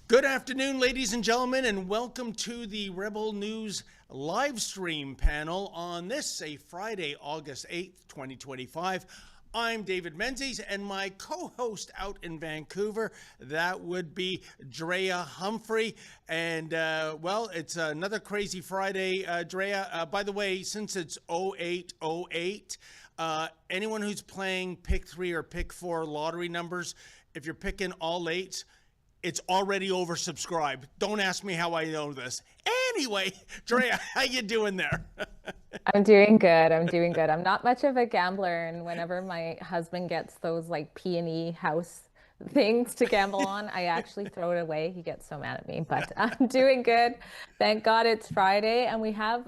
Good afternoon, ladies and gentlemen, and welcome to the Rebel News live stream panel on this, a Friday, August 8th, 2025. I'm David Menzies, and my co-host out in Vancouver, that would be Drea Humphrey. And, well, it's another crazy Friday, Drea. By the way, since it's 0808, anyone who's playing Pick 3 or Pick 4 lottery numbers, if you're picking all eights, it's already oversubscribed. Don't ask me how I know this. Anyway, Drea, how you doing there? I'm doing good. I'm not much of a gambler, and whenever my husband gets those like P&E house things to gamble on, I actually throw it away. He gets so mad at me, but I'm doing good. Thank God it's Friday, and we have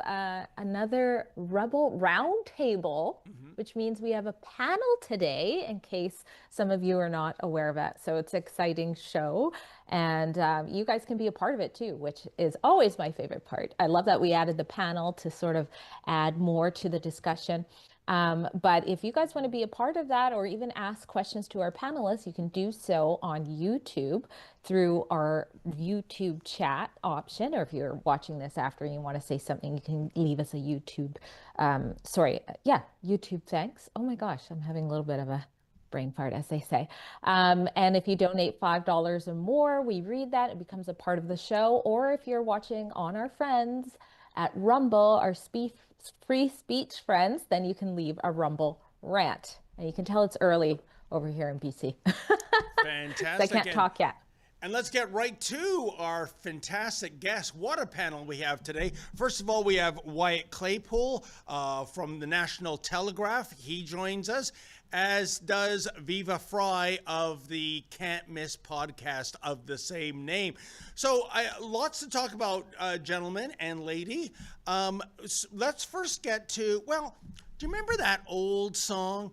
another Rebel Roundtable, which means we have a panel today, in case some of you are not aware of it. So it's an exciting show, and you guys can be a part of it too, which is always my favorite part. I love that we added the panel to sort of add more to the discussion. But if you guys want to be a part of that or even ask questions to our panelists, you can do so on YouTube through our YouTube chat option. Or if you're watching this after and you want to say something, you can leave us a YouTube, YouTube thanks. Oh my gosh, I'm having a little bit of a brain fart, as they say. And if you donate $5 or more, we read that. It becomes a part of the show. Or if you're watching on our friends at Rumble, our free speech friends, then you can leave a Rumble rant. And you can tell it's early over here in BC. Fantastic. I can't talk yet. And let's get right to our fantastic guest. What a panel we have today. First of all, we have Wyatt Claypool from the National Telegraph. He joins us, as does Viva Fry of the Can't Miss podcast of the same name. So lots to talk about, gentlemen and lady. Let's first get to, well, do you remember that old song?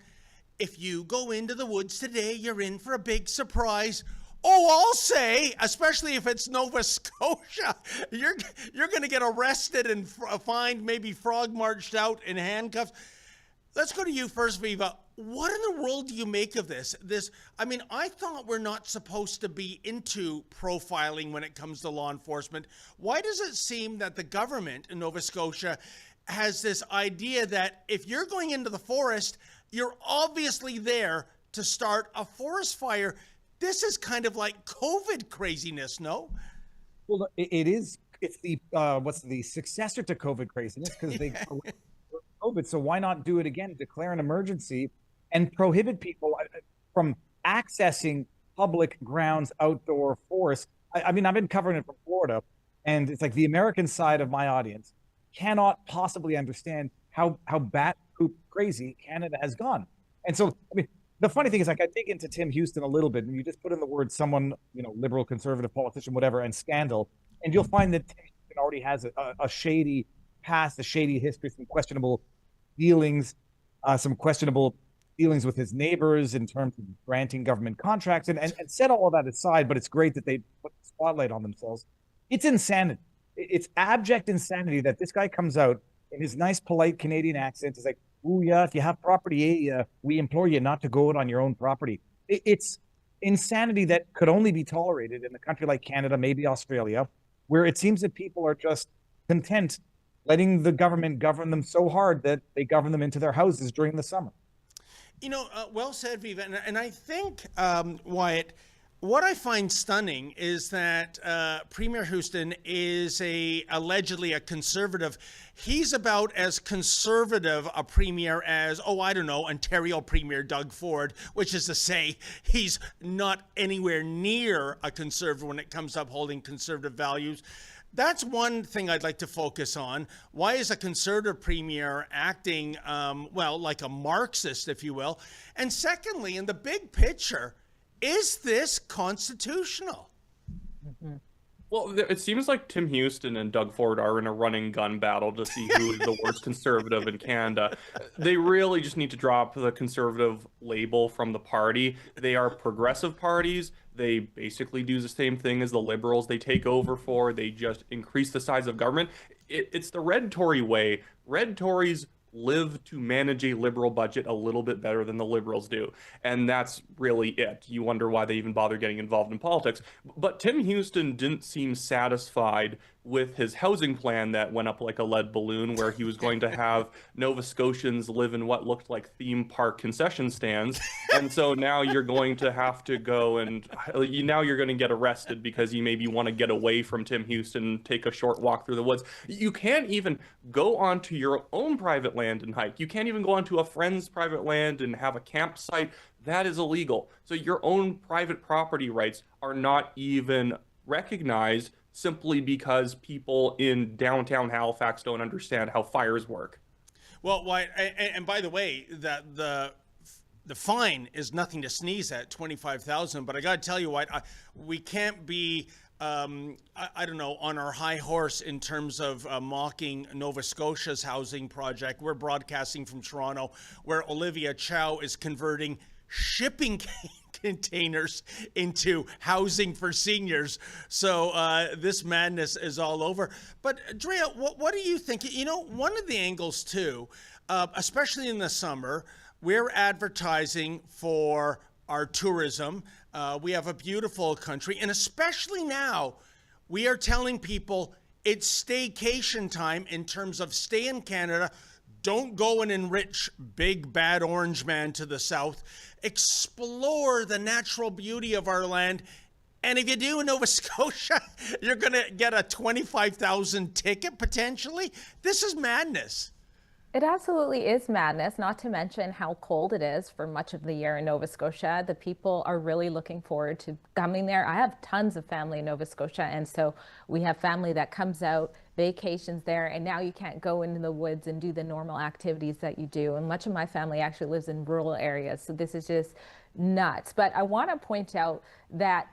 If you go into the woods today, you're in for a big surprise. Oh, I'll say, especially if it's Nova Scotia, you're going to get arrested and fined, maybe frog marched out in handcuffs. Let's go to you first, Viva. What in the world do you make of this? I thought we're not supposed to be into profiling when it comes to law enforcement. Why does it seem that the government in Nova Scotia has this idea that if you're going into the forest, you're obviously there to start a forest fire? This is kind of like COVID craziness, no? Well, it is. It's the what's the successor to COVID craziness, because they COVID. So why not do it again? Declare an emergency and prohibit people from accessing public grounds, outdoor forests. I've been covering it from Florida, and it's like the American side of my audience cannot possibly understand how bat poop crazy Canada has gone. And so, the funny thing is, like, I dig into Tim Houston a little bit, and you just put in the word someone, liberal, conservative, politician, whatever, and scandal, and you'll find that Tim Houston already has a shady past, a shady history, some questionable dealings with his neighbors in terms of granting government contracts, and set all of that aside. But it's great that they put the spotlight on themselves. It's insanity. It's abject insanity that this guy comes out in his nice, polite Canadian accent. Is like, "Ooh, yeah, if you have property, we implore you not to go out on your own property." It's insanity that could only be tolerated in a country like Canada, maybe Australia, where it seems that people are just content letting the government govern them so hard that they govern them into their houses during the summer. Well said, Viva. And I think, Wyatt, what I find stunning is that Premier Houston is allegedly a conservative. He's about as conservative a premier as, Ontario Premier Doug Ford, which is to say he's not anywhere near a conservative when it comes to upholding conservative values. That's one thing I'd like to focus on. Why is a conservative premier acting, like a Marxist, if you will? And secondly, in the big picture, is this constitutional? Mm-hmm. Well, it seems like Tim Houston and Doug Ford are in a running gun battle to see who is the worst conservative in Canada. They really just need to drop the conservative label from the party. They are progressive parties. They basically do the same thing as the Liberals they take over for. They just increase the size of government. It's the Red Tory way. Red Tories live to manage a liberal budget a little bit better than the liberals do. And that's really it. You wonder why they even bother getting involved in politics. But Tim Houston didn't seem satisfied with his housing plan that went up like a lead balloon, where he was going to have Nova Scotians live in what looked like theme park concession stands. And so now you're going to have to go and now you're going to get arrested because you maybe want to get away from Tim Houston and take a short walk through the woods. You can't even go onto your own private land and hike. You can't even go onto a friend's private land and have a campsite. That is illegal. So your own private property rights are not even recognized, simply because people in downtown Halifax don't understand how fires work. Well, why? And by the way, that the fine is nothing to sneeze at, 25,000. But I got to tell you what, we can't be, I don't know, on our high horse in terms of mocking Nova Scotia's housing project. We're broadcasting from Toronto, where Olivia Chow is converting shipping containers into housing for seniors. So this madness is all over. But Drea, what do you think? You know, one of the angles too, especially in the summer, we're advertising for our tourism. We have a beautiful country, and especially now, we are telling people it's staycation time in terms of stay in Canada. Don't go and enrich big bad orange man to the south. Explore the natural beauty of our land. And if you do in Nova Scotia, you're going to get a 25,000 ticket potentially. This is madness. It absolutely is madness, not to mention how cold it is for much of the year in Nova Scotia. The people are really looking forward to coming there. I have tons of family in Nova Scotia, and so we have family that comes out, vacations there, and now you can't go into the woods and do the normal activities that you do. And much of my family actually lives in rural areas, so this is just nuts. But I want to point out that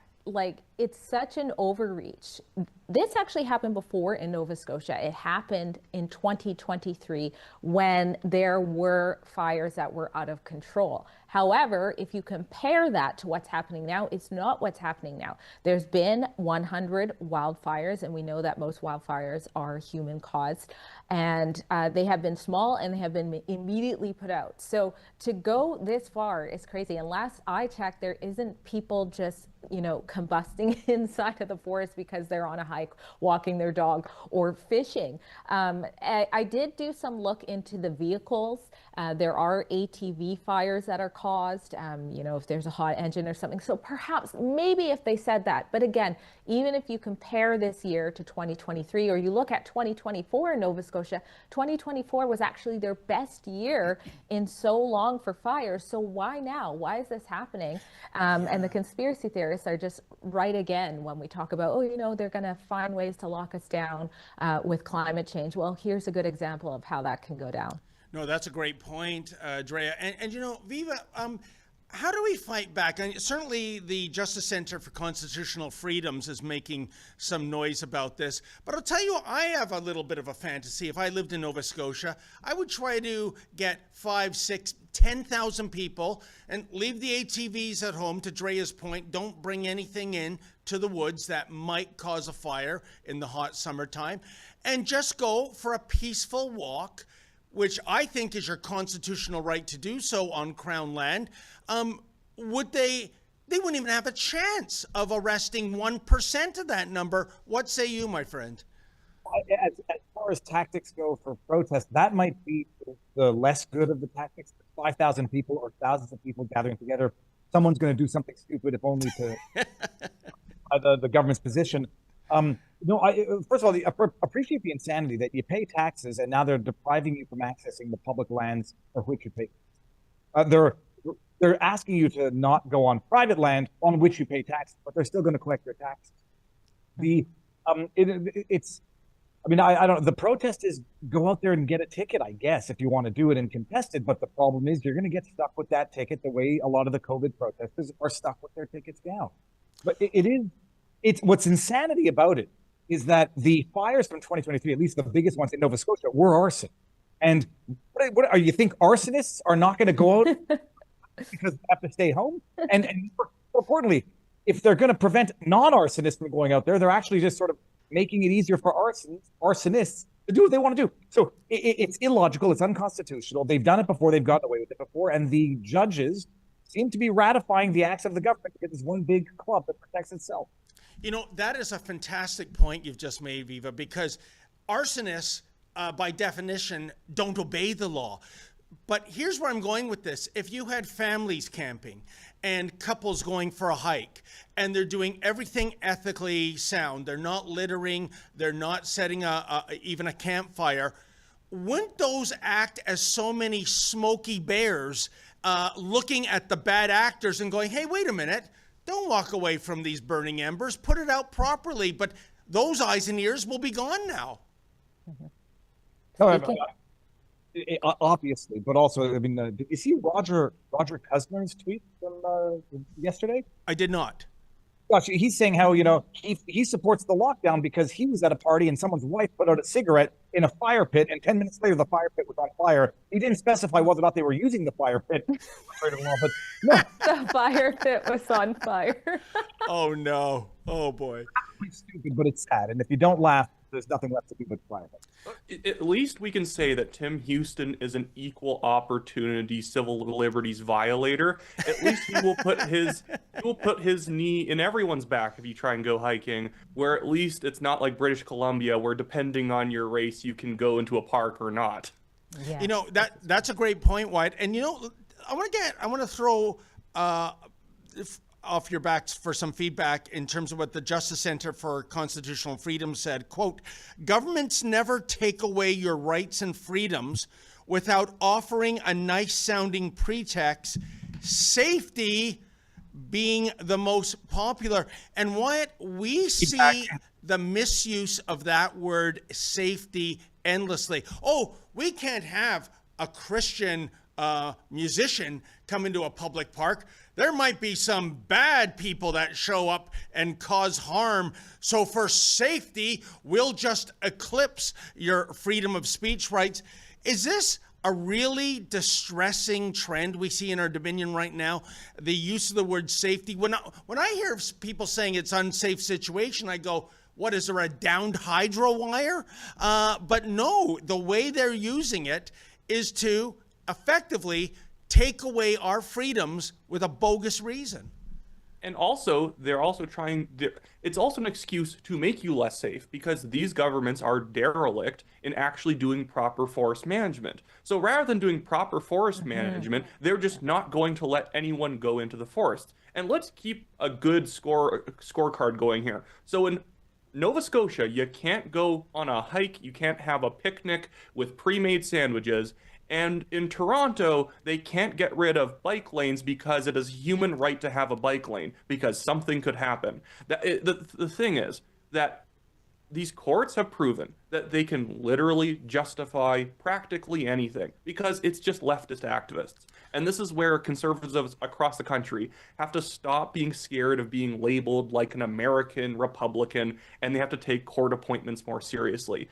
it's such an overreach. This actually happened before in Nova Scotia. It happened in 2023 when there were fires that were out of control. However, if you compare that to what's happening now, it's not what's happening now. There's been 100 wildfires, and we know that most wildfires are human caused, and they have been small and they have been immediately put out. So to go this far is crazy. And last I checked, there isn't people just, combusting inside of the forest because they're on a hike, walking their dog, or fishing. I did do some look into the vehicles. There are ATV fires that are caused, if there's a hot engine or something. So perhaps, maybe if they said that. But again, even if you compare this year to 2023, or you look at 2024 in Nova Scotia, 2024 was actually their best year in so long for fires. So why now? Why is this happening? And the conspiracy theorists are just right again when we talk about, they're going to find ways to lock us down with climate change. Well, here's a good example of how that can go down. No, that's a great point, Drea. And Viva, how do we fight back? And certainly the Justice Center for Constitutional Freedoms is making some noise about this. But I'll tell you, I have a little bit of a fantasy. If I lived in Nova Scotia, I would try to get 5, 6, 10,000 people and leave the ATVs at home. To Drea's point, don't bring anything in to the woods that might cause a fire in the hot summertime, and just go for a peaceful walk, which I think is your constitutional right to do so on Crown land. They wouldn't even have a chance of arresting 1% of that number. What say you, my friend? As far as tactics go for protest, that might be the less good of the tactics. 5,000 people or thousands of people gathering together. Someone's going to do something stupid, if only to the government's position. First of all, appreciate the insanity that you pay taxes and now they're depriving you from accessing the public lands for which you pay. They're asking you to not go on private land on which you pay taxes, but they're still going to collect your taxes. I don't. The protest is go out there and get a ticket, I guess, if you want to do it and contest it. But the problem is you're going to get stuck with that ticket the way a lot of the COVID protesters are stuck with their tickets now. But it's what's insanity about it is that the fires from 2023, at least the biggest ones in Nova Scotia, were arson. And what are you think arsonists are not going to go out because they have to stay home? And more importantly, if they're going to prevent non-arsonists from going out there, they're actually just sort of making it easier for arsonists to do what they want to do. So it's illogical. It's unconstitutional. They've done it before. They've gotten away with it before. And the judges seem to be ratifying the acts of the government because it's one big club that protects itself. You know, that is a fantastic point you've just made, Viva, because arsonists, by definition, don't obey the law. But here's where I'm going with this. If you had families camping and couples going for a hike and they're doing everything ethically sound, they're not littering, they're not setting even a campfire, wouldn't those act as so many smoky bears looking at the bad actors and going, hey, wait a minute, don't walk away from these burning embers, put it out properly, but those eyes and ears will be gone now. However, obviously, but also, I mean, did you see Roger Kuzner's tweet from yesterday? I did not. Gosh, he's saying how, you know, he supports the lockdown because he was at a party and someone's wife put out a cigarette in a fire pit, and 10 minutes later the fire pit was on fire. He didn't specify whether or not they were using the fire pit. But no. The fire pit was on fire. Oh no! Oh boy! It's stupid, but it's sad. And if you don't laugh, there's nothing left to do but fire. At least we can say that Tim Houston is an equal opportunity civil liberties violator. At least he will put his knee in everyone's back if you try and go hiking, where at least it's not like British Columbia where depending on your race you can go into a park or not. Yeah. You know, that's a great point, Wyatt. And you know, I want to throw off your backs for some feedback in terms of what the Justice Center for Constitutional Freedom said. Quote, governments never take away your rights and freedoms without offering a nice sounding pretext, safety being the most popular. And Wyatt, we see the misuse of that word safety endlessly. Oh, we can't have a Christian musician come into a public park. There might be some bad people that show up and cause harm. So for safety, we'll just eclipse your freedom of speech rights. Is this a really distressing trend we see in our Dominion right now? The use of the word safety. When I hear people saying it's an unsafe situation, I go, what, is there a downed hydro wire? But no, the way they're using it is to effectively take away our freedoms with a bogus reason. And also, it's also an excuse to make you less safe because these governments are derelict in actually doing proper forest management. So rather than doing proper forest management, they're just not going to let anyone go into the forest. And let's keep a good scorecard going here. So in Nova Scotia, you can't go on a hike, you can't have a picnic with pre-made sandwiches. And in Toronto, they can't get rid of bike lanes because it is a human right to have a bike lane because something could happen. The thing is that these courts have proven that they can literally justify practically anything because it's just leftist activists. And this is where conservatives across the country have to stop being scared of being labeled like an American Republican, and they have to take court appointments more seriously.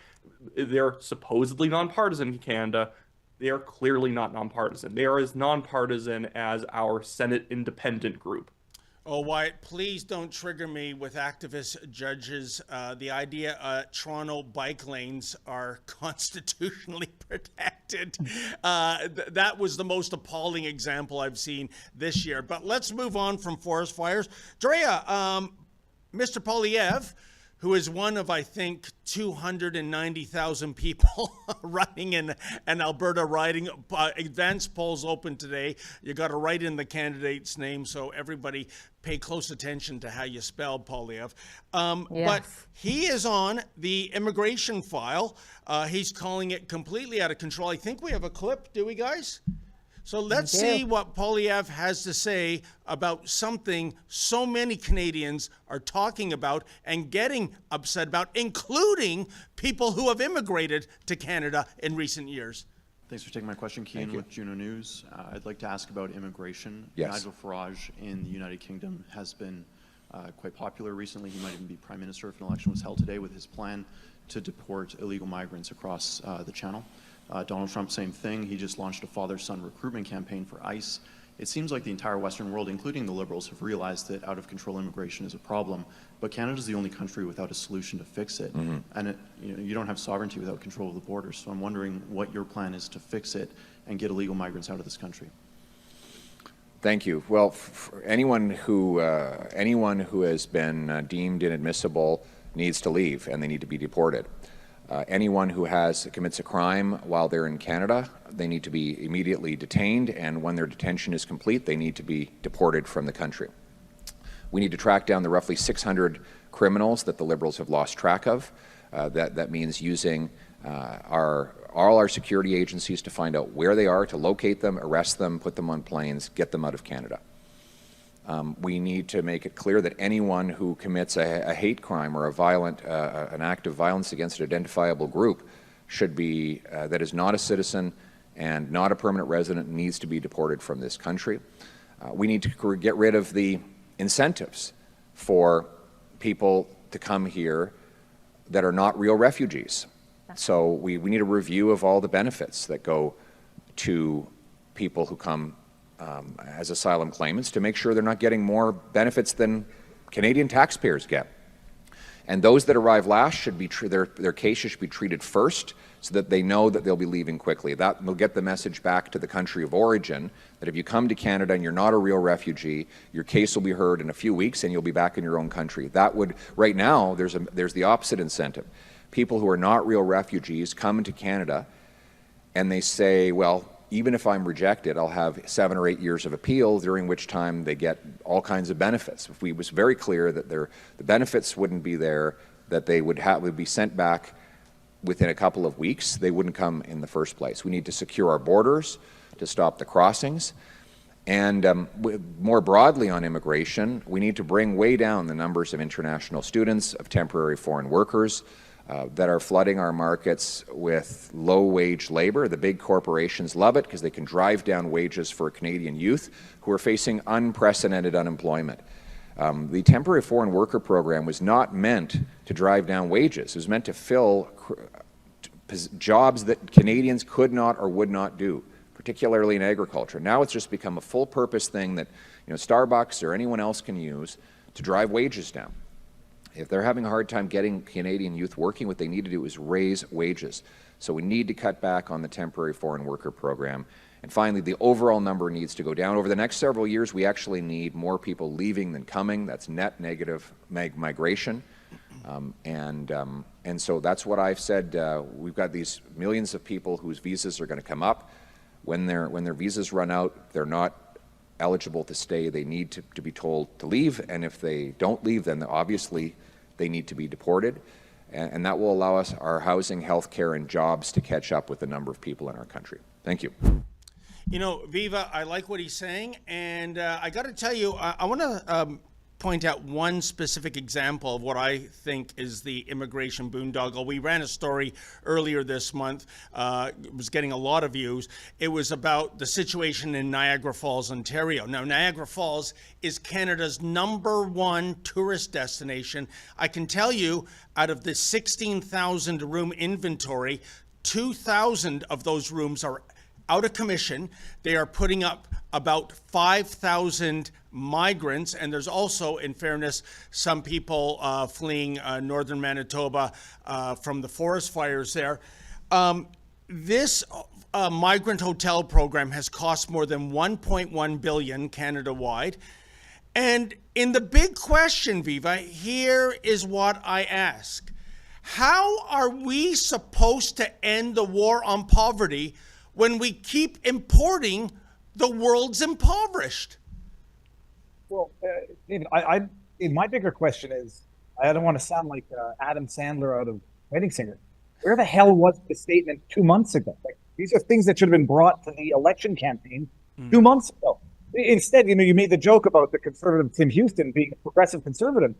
They're supposedly nonpartisan in Canada. They are clearly not nonpartisan. They are as nonpartisan as our Senate independent group. Oh, Wyatt, please don't trigger me with activist judges. The idea Toronto bike lanes are constitutionally protected. That was the most appalling example I've seen this year. But let's move on from forest fires. Drea, Mr. Poilievre, who is one of, I think, 290,000 people running in an Alberta riding. Advanced polls open today. You got to write in the candidate's name, so everybody pay close attention to how you spell Poilievre. Yes. But he is on the immigration file. He's calling it completely out of control. I think we have a clip, do we, guys? So let's see what Poilievre has to say about something so many Canadians are talking about and getting upset about, including people who have immigrated to Canada in recent years. Thanks for taking my question, Kean, with Juno News. I'd like to ask about immigration. Yes. Nigel Farage in the United Kingdom has been quite popular recently. He might even be Prime Minister if an election was held today with his plan to deport illegal migrants across the Channel. Donald Trump, same thing. He just launched a father-son recruitment campaign for ICE. It seems like the entire Western world, including the Liberals, have realized that out-of-control immigration is a problem, but Canada's the only country without a solution to fix it. And you don't have sovereignty without control of the borders. So I'm wondering what your plan is to fix it and get illegal migrants out of this country. Thank you. Well, for anyone who has been deemed inadmissible needs to leave, and they need to be deported. Anyone who commits a crime while they're in Canada, they need to be immediately detained, and when their detention is complete, they need to be deported from the country. We need to track down the roughly 600 criminals that the Liberals have lost track of. That means using all our security agencies to find out where they are, to locate them, arrest them, put them on planes, get them out of Canada. We need to make it clear that anyone who commits a hate crime or an act of violence against an identifiable group should be, that is not a citizen and not a permanent resident, needs to be deported from this country. We need to get rid of the incentives for people to come here that are not real refugees. So we need a review of all the benefits that go to people who come as asylum claimants to make sure they're not getting more benefits than Canadian taxpayers get. And those that arrive last should be their cases should be treated first, so that they know that they'll be leaving quickly. That will get the message back to the country of origin that if you come to Canada and you're not a real refugee, your case will be heard in a few weeks and you'll be back in your own country. That would, right now, there's the opposite incentive. People who are not real refugees come into Canada and they say, well, even if I'm rejected, I'll have 7 or 8 years of appeal, during which time they get all kinds of benefits. If we was very clear that the benefits wouldn't be there, that they would be sent back within a couple of weeks, they wouldn't come in the first place. We need to secure our borders to stop the crossings. And more broadly on immigration, we need to bring way down the numbers of international students, of temporary foreign workers, that are flooding our markets with low-wage labor. The big corporations love it because they can drive down wages for Canadian youth who are facing unprecedented unemployment. The temporary foreign worker program was not meant to drive down wages. It was meant to fill jobs that Canadians could not or would not do, particularly in agriculture. Now it's just become a full-purpose thing that Starbucks or anyone else can use to drive wages down. If they're having a hard time getting Canadian youth working, what they need to do is raise wages. So we need to cut back on the temporary foreign worker program. And finally, the overall number needs to go down. Over the next several years, we actually need more people leaving than coming. That's net negative migration. And so that's what I've said. We've got these millions of people whose visas are going to come up. When their visas run out, they're not eligible to stay. They need to be told to leave, and if they don't leave, then obviously they need to be deported, and that will allow us our housing, health care, and jobs to catch up with the number of people in our country. Thank you. Viva, I like what he's saying, and I got to tell you, I want to point out one specific example of what I think is the immigration boondoggle. We ran a story earlier this month. It was getting a lot of views. It was about the situation in Niagara Falls, Ontario. Now, Niagara Falls is Canada's #1 tourist destination. I can tell you, out of the 16,000 room inventory, 2,000 of those rooms are out of commission. They are putting up about 5,000 migrants, and there's also, in fairness, some people fleeing northern Manitoba from the forest fires there. This migrant hotel program has cost more than $1.1 billion Canada-wide. And in the big question, Viva, here is what I ask. How are we supposed to end the war on poverty when we keep importing the world's impoverished? Well, David, my bigger question is, I don't want to sound like Adam Sandler out of Wedding Singer. Where the hell was the statement 2 months ago? Like, these are things that should have been brought to the election campaign 2 months ago. Instead, you made the joke about the conservative Tim Houston being a progressive conservative.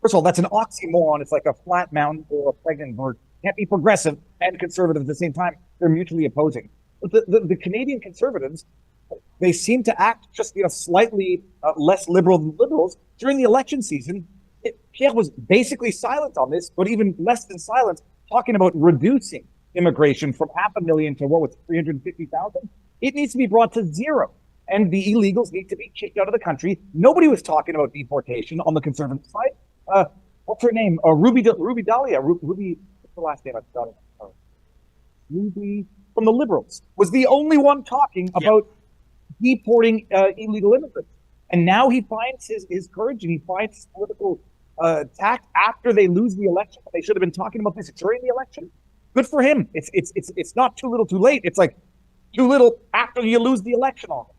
First of all, that's an oxymoron. It's like a flat mountain or a pregnant bird. Can't be progressive and conservative at the same time. They're mutually opposing. But the Canadian conservatives, they seem to act just slightly less liberal than liberals during the election season. Pierre was basically silent on this, but even less than silent, talking about reducing immigration from 500,000 to 350,000. It needs to be brought to zero. and the illegals need to be kicked out of the country. Nobody was talking about deportation on the conservative side. What's her name? Ruby Dahlia. Ruby, what's the last name? I forgot it. Ruby from the Liberals was the only one talking about deporting illegal immigrants. And now he finds his courage and he finds political tact after they lose the election. They should have been talking about this during the election. Good for him. It's not too little too late. It's like too little after you lose the election on it.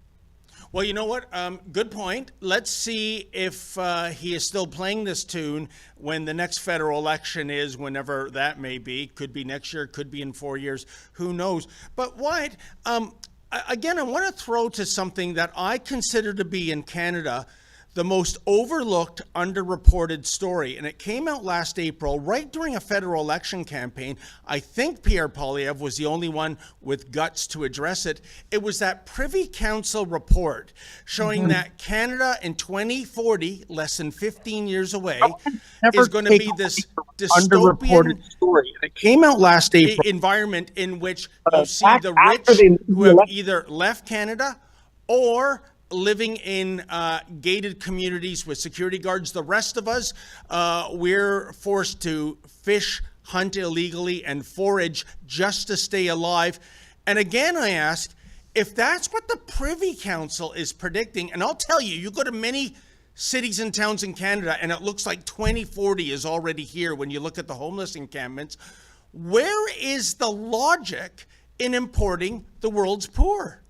Well, you know what? Good point. Let's see if he is still playing this tune when the next federal election is, whenever that may be. Could be next year, could be in 4 years. Who knows? But Wyatt, again, I want to throw to something that I consider to be in Canada the most overlooked, underreported story. And it came out last April, right during a federal election campaign. I think Pierre Poilievre was the only one with guts to address it. It was that Privy Council report showing that Canada in 2040, less than 15 years away, is going to be this dystopian story. It came out last April. Environment in which you see the rich who have either left Canada or living in gated communities with security guards. The rest of us, we're forced to fish, hunt illegally, and forage just to stay alive. And again, I ask, if that's what the Privy Council is predicting, and I'll tell you, you go to many cities and towns in Canada, and it looks like 2040 is already here when you look at the homeless encampments. Where is the logic in importing the world's poor?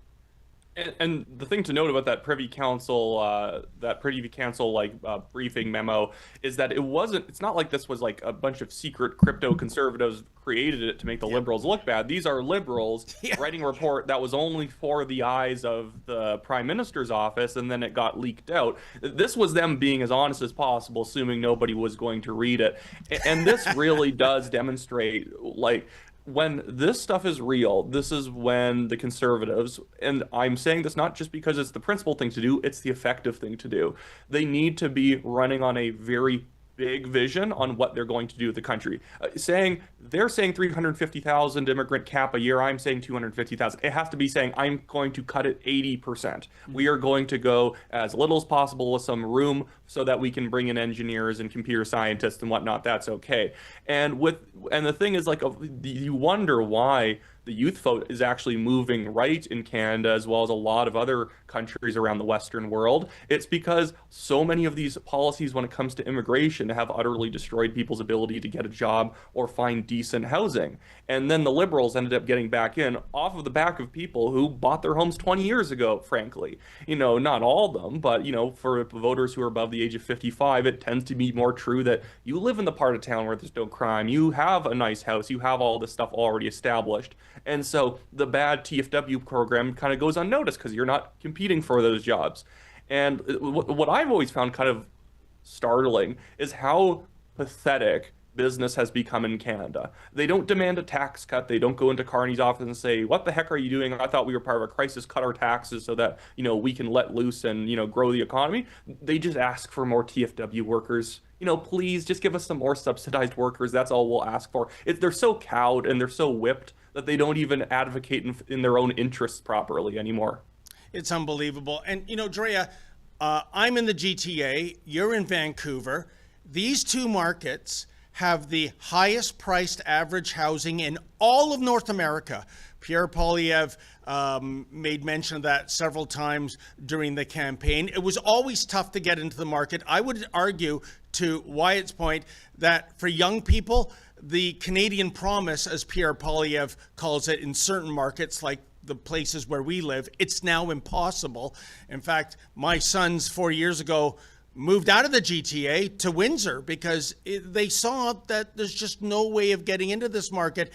And the thing to note about that Privy Council, briefing memo is that it's not like this was like a bunch of secret crypto conservatives created it to make the Liberals look bad. These are Liberals writing a report that was only for the eyes of the Prime Minister's office, and then it got leaked out. This was them being as honest as possible, assuming nobody was going to read it. And this really does demonstrate, like, when this stuff is real, this is when the conservatives, and I'm saying this not just because it's the principal thing to do, it's the effective thing to do. They need to be running on a very big vision on what they're going to do with the country. They're saying 350,000 immigrant cap a year. I'm saying 250,000. It has to be saying I'm going to cut it 80%. We are going to go as little as possible with some room so that we can bring in engineers and computer scientists and whatnot. That's okay. And the thing is, like, you wonder why the youth vote is actually moving right in Canada, as well as a lot of other countries around the Western world. It's because so many of these policies, when it comes to immigration, have utterly destroyed people's ability to get a job or find decent housing. And then the Liberals ended up getting back in off of the back of people who bought their homes 20 years ago, frankly. Not all of them, but, for voters who are above the age of 55, it tends to be more true that you live in the part of town where there's no crime, you have a nice house, you have all this stuff already established. And so the bad TFW program kind of goes unnoticed because you're not competing for those jobs. And what I've always found kind of startling is how pathetic business has become in Canada. They don't demand a tax cut. They don't go into Carney's office and say, what the heck are you doing? I thought we were part of a crisis, cut our taxes so that, we can let loose and, grow the economy. They just ask for more TFW workers. Please just give us some more subsidized workers. That's all we'll ask for. They're so cowed and they're so whipped that they don't even advocate in their own interests properly anymore. It's unbelievable. And, Drea, I'm in the GTA. You're in Vancouver. These two markets have the highest priced average housing in all of North America. Pierre Poilievre made mention of that several times during the campaign. It was always tough to get into the market. I would argue, to Wyatt's point, that for young people, the Canadian promise, as Pierre Poilievre calls it, in certain markets like the places where we live, it's now impossible. In fact, my sons 4 years ago moved out of the GTA to Windsor because they saw that there's just no way of getting into this market.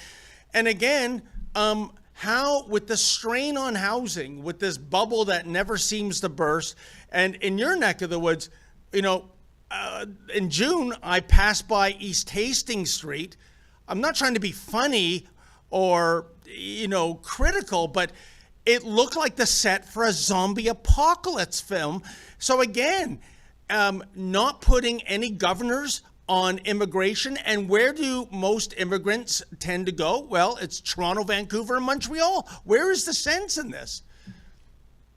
And again, how, with the strain on housing, with this bubble that never seems to burst, and in your neck of the woods, in June, I passed by East Hastings Street. I'm not trying to be funny or, critical, but it looked like the set for a zombie apocalypse film. So again, not putting any governors on immigration. And where do most immigrants tend to go? Well, it's Toronto, Vancouver, and Montreal. Where is the sense in this?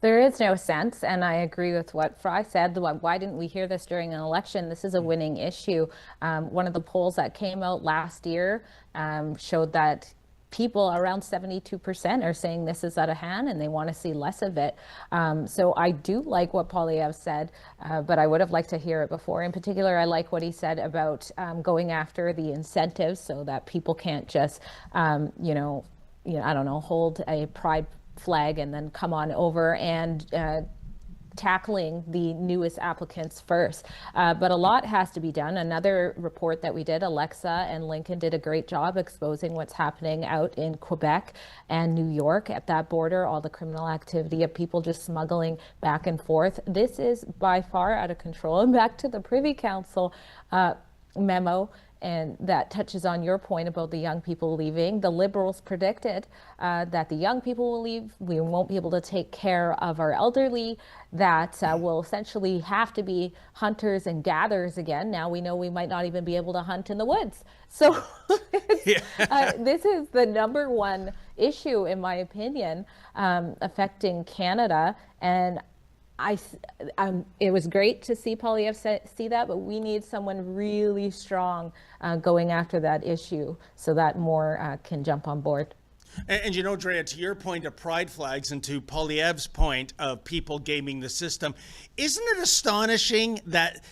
There is no sense, and I agree with what Fry said. Why didn't we hear this during an election? This is a winning issue. One of the polls that came out last year showed that people, around 72%, are saying this is out of hand and they want to see less of it. So I do like what Poilievre said, but I would have liked to hear it before. In particular, I like what he said about going after the incentives so that people can't just, I don't know, hold a pride flag and then come on over and tackling the newest applicants first. But a lot has to be done. Another report that we did, Alexa and Lincoln did a great job exposing what's happening out in Quebec and New York at that border, all the criminal activity of people just smuggling back and forth. This is by far out of control. And back to the Privy Council memo, and that touches on your point about the young people leaving. The Liberals predicted that the young people will leave. We won't be able to take care of our elderly, that we'll essentially have to be hunters and gatherers again. Now we know we might not even be able to hunt in the woods. So this is the number one issue, in my opinion, affecting Canada. And it was great to see Poilievre see that, but we need someone really strong going after that issue so that more can jump on board. And Drea, to your point of pride flags and to Poilievre's point of people gaming the system, isn't it astonishing that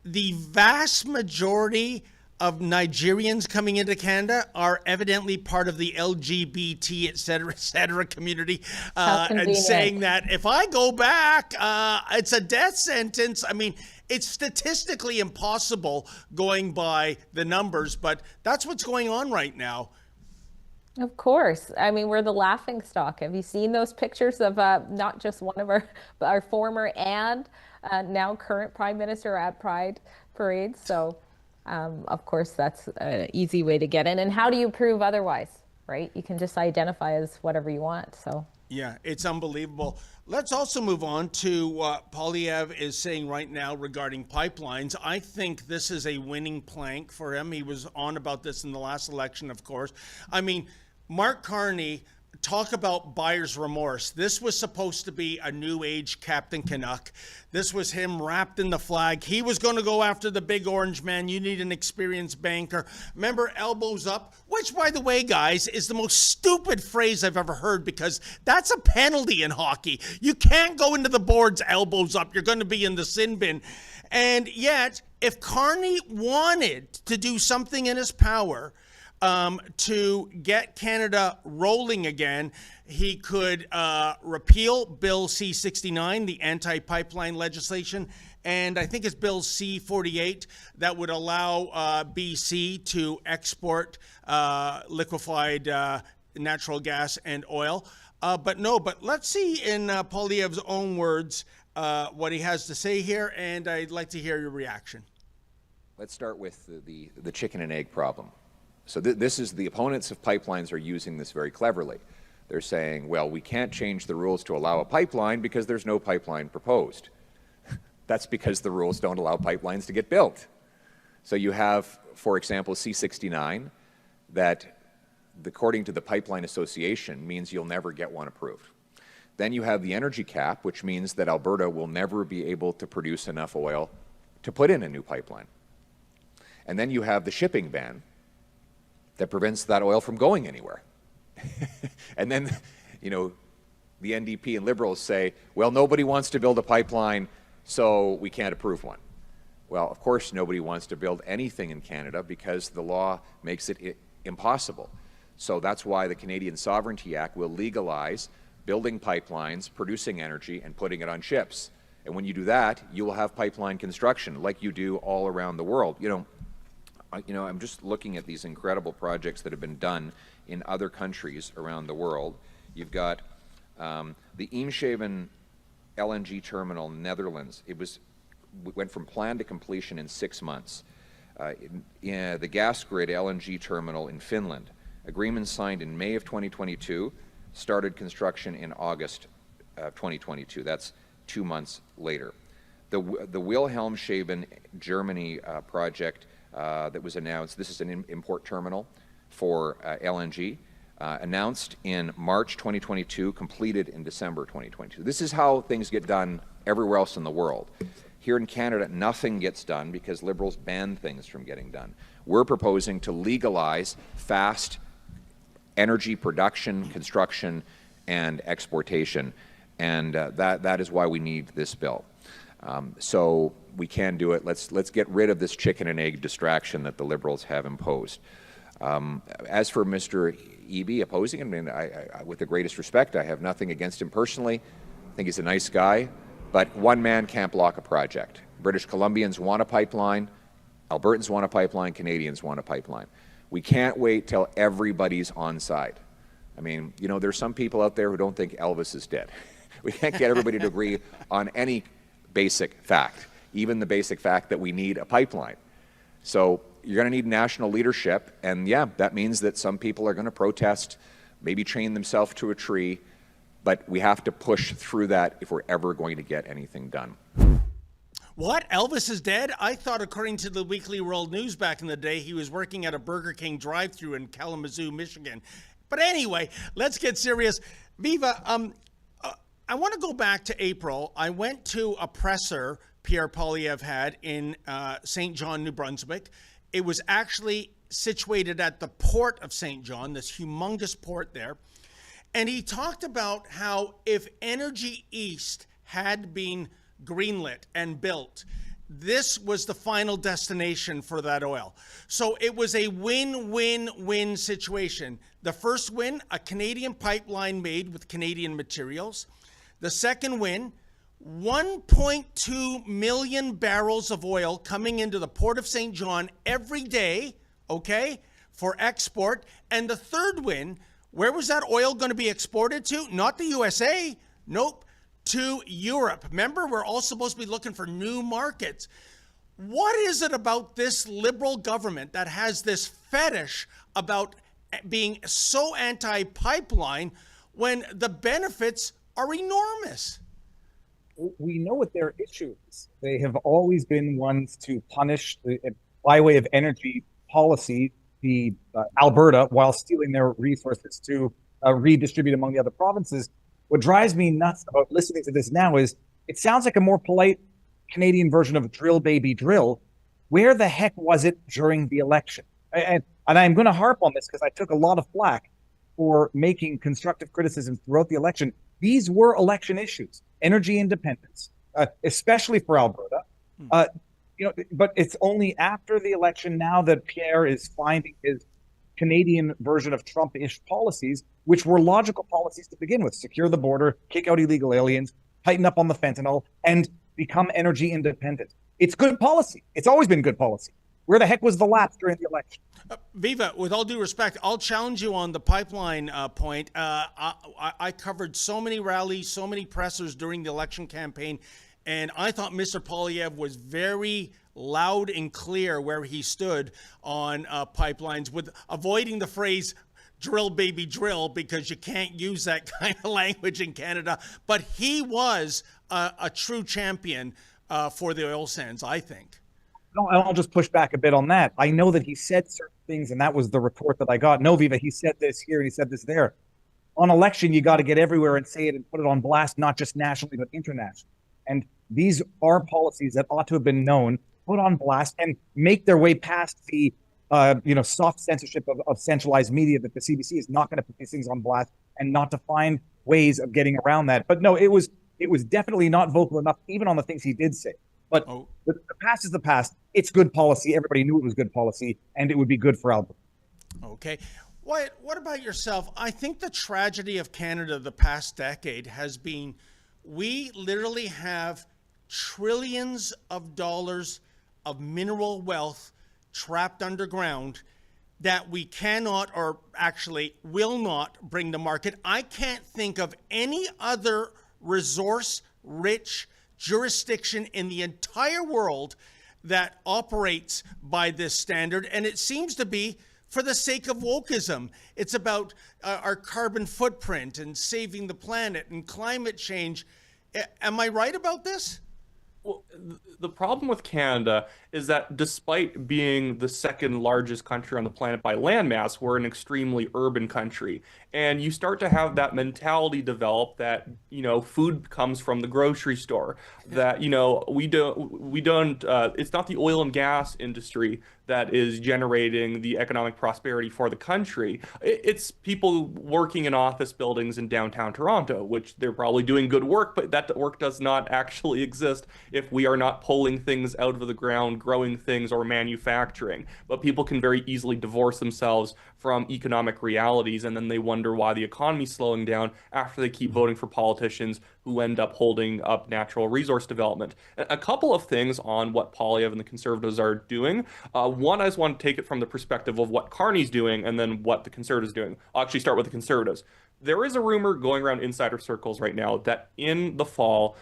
the vast majority of Nigerians coming into Canada are evidently part of the LGBT, et cetera community, and saying that if I go back, it's a death sentence. I mean, it's statistically impossible going by the numbers, but that's what's going on right now. Of course. I mean, we're the laughing stock. Have you seen those pictures of not just one of our former and now current Prime Minister at Pride parades? So of course, that's an easy way to get in. And how do you prove otherwise, right? You can just identify as whatever you want. So yeah, it's unbelievable. Let's also move on to what Poilievre is saying right now regarding pipelines. I think this is a winning plank for him. He was on about this in the last election, of course. I mean, Mark Carney, talk about buyer's remorse. This was supposed to be a new age Captain Canuck. This was him wrapped in the flag. He was going to go after the big orange man. You need an experienced banker. Remember, elbows up, which, by the way, guys, is the most stupid phrase I've ever heard, because that's a penalty in hockey. You can't go into the boards elbows up. You're going to be in the sin bin. And yet, if Carney wanted to do something in his power to get Canada rolling again, he could repeal Bill C-69, the anti-pipeline legislation, and I think it's Bill C-48 that would allow BC to export liquefied natural gas and oil. But let's see in Poilievre's own words what he has to say here, and I'd like to hear your reaction. Let's start with the chicken and egg problem. So this is, the opponents of pipelines are using this very cleverly. They're saying, well, we can't change the rules to allow a pipeline because there's no pipeline proposed. That's because the rules don't allow pipelines to get built. So you have, for example, C-69 that, according to the Pipeline Association, means you'll never get one approved. Then you have the energy cap, which means that Alberta will never be able to produce enough oil to put in a new pipeline. And then you have the shipping ban that prevents that oil from going anywhere. And then, the NDP and Liberals say, well, nobody wants to build a pipeline, so we can't approve one. Well, of course, nobody wants to build anything in Canada because the law makes it impossible. So that's why the Canadian Sovereignty Act will legalize building pipelines, producing energy, and putting it on ships. And when you do that, you will have pipeline construction like you do all around the world. I'm just looking at these incredible projects that have been done in other countries around the world. You've got the Eemshaven LNG terminal in the Netherlands. It went from plan to completion in 6 months. In the gas grid LNG terminal in Finland, agreement signed in May of 2022, started construction in August of 2022. That's 2 months later. The Wilhelmshaven, Germany project that was announced. This is an import terminal for LNG. announced in March 2022, completed in December 2022. This is how things get done everywhere else in the world. Here in Canada, nothing gets done because Liberals ban things from getting done. We're proposing to legalize fast energy production, construction, and exportation, and that is why we need this bill. So we can do it. Let's get rid of this chicken and egg distraction that the Liberals have imposed. As for Mr. Eby opposing him, and I, with the greatest respect, I have nothing against him personally. I think he's a nice guy, but one man can't block a project. British Columbians want a pipeline, Albertans want a pipeline, Canadians want a pipeline. We can't wait till everybody's on side. I mean, you know, there's some people out there who don't think Elvis is dead. We can't get everybody to agree on any basic fact, even the basic fact that we need a pipeline. So you're going to need national leadership, and yeah, that means that some people are going to protest, maybe chain themselves to a tree, but we have to push through that if we're ever going to get anything done. What? Elvis is dead? I thought, according to the Weekly World News back in the day, he was working at a Burger King drive-thru in Kalamazoo, Michigan. But anyway, let's get serious. Viva, I want to go back to April. I went to a presser Pierre Poilievre had in St. John, New Brunswick. It was actually situated at the port of St. John, this humongous port there. And he talked about how if Energy East had been greenlit and built, this was the final destination for that oil. So it was a win-win-win situation. The first win, a Canadian pipeline made with Canadian materials. The second win, 1.2 million barrels of oil coming into the Port of St. John every day, okay, for export. And the third win, where was that oil going to be exported to? Not the USA, nope, to Europe. Remember, we're all supposed to be looking for new markets. What is it about this Liberal government that has this fetish about being so anti-pipeline when the benefits are enormous? We know what their issue is. They have always been ones to punish, by way of energy policy, the Alberta, while stealing their resources to redistribute among the other provinces. What drives me nuts about listening to this now is it sounds like a more polite Canadian version of drill, baby, drill. Where the heck was it during the election? And I'm going to harp on this because I took a lot of flack for making constructive criticism throughout the election. These were election issues, energy independence, especially for Alberta. But it's only after the election now that Pierre is finding his Canadian version of Trump-ish policies, which were logical policies to begin with: secure the border, kick out illegal aliens, tighten up on the fentanyl, and become energy independent. It's good policy. It's always been good policy. Where the heck was the lapse during the election? Viva, with all due respect, I'll challenge you on the pipeline point. I covered so many rallies, so many pressers during the election campaign, and I thought Mr. Poilievre was very loud and clear where he stood on pipelines, with avoiding the phrase drill, baby, drill, because you can't use that kind of language in Canada. But he was a true champion for the oil sands, I think. No, I'll just push back a bit on that. I know that he said certain things, and that was the report that I got. No, Viva, he said this here and he said this there. On election, you got to get everywhere and say it and put it on blast, not just nationally, but internationally. And these are policies that ought to have been known, put on blast, and make their way past the soft censorship of centralized media that the CBC is not going to put these things on blast and not to find ways of getting around that. But no, it was definitely not vocal enough, even on the things he did say. But the past is the past. It's good policy. Everybody knew it was good policy, and it would be good for Alberta. Okay. Wyatt, what about yourself? I think the tragedy of Canada the past decade has been we literally have trillions of dollars of mineral wealth trapped underground that we cannot, or actually will not, bring to market. I can't think of any other resource-rich jurisdiction in the entire world that operates by this standard, and it seems to be for the sake of wokeism. It's about our carbon footprint and saving the planet and climate change. Am I right about this? Well, the problem with Canada is that despite being the second largest country on the planet by landmass, we're an extremely urban country. And you start to have that mentality develop that, food comes from the grocery store, that, we don't, it's not the oil and gas industry that is generating the economic prosperity for the country. It's people working in office buildings in downtown Toronto, which they're probably doing good work, but that work does not actually exist if we are not pulling things out of the ground, growing things, or manufacturing. But people can very easily divorce themselves from economic realities, and then they wonder why the economy's slowing down after they keep voting for politicians who end up holding up natural resource development. A couple of things on what Poilievre and the Conservatives are doing. One, I just want to take it from the perspective of what Carney's doing and then what the Conservatives are doing. I'll actually start with the Conservatives. There is a rumor going around insider circles right now that in the fall,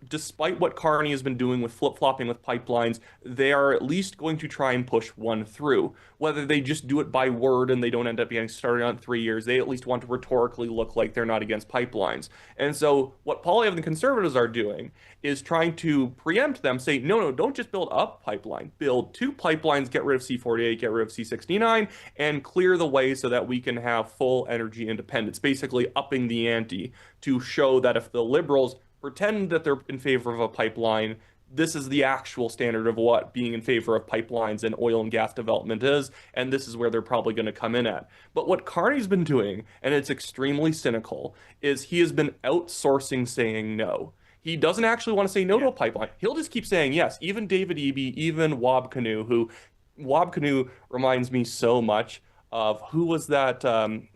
despite what Carney has been doing with flip-flopping with pipelines, they are at least going to try and push one through. Whether they just do it by word and they don't end up getting started on 3 years, they at least want to rhetorically look like they're not against pipelines. And so what Poilievre and the Conservatives are doing is trying to preempt them, say, no, don't just build a pipeline. Build 2 pipelines, get rid of C-48, get rid of C-69, and clear the way so that we can have full energy independence, basically upping the ante to show that if the Liberals pretend that they're in favor of a pipeline, this is the actual standard of what being in favor of pipelines and oil and gas development is, and this is where they're probably going to come in at. But what Carney's been doing, and it's extremely cynical, is he has been outsourcing saying no. He doesn't actually want to say no to a pipeline. He'll just keep saying yes. Even David Eby, even Wab Kinew, who Wab Kinew reminds me so much of who was that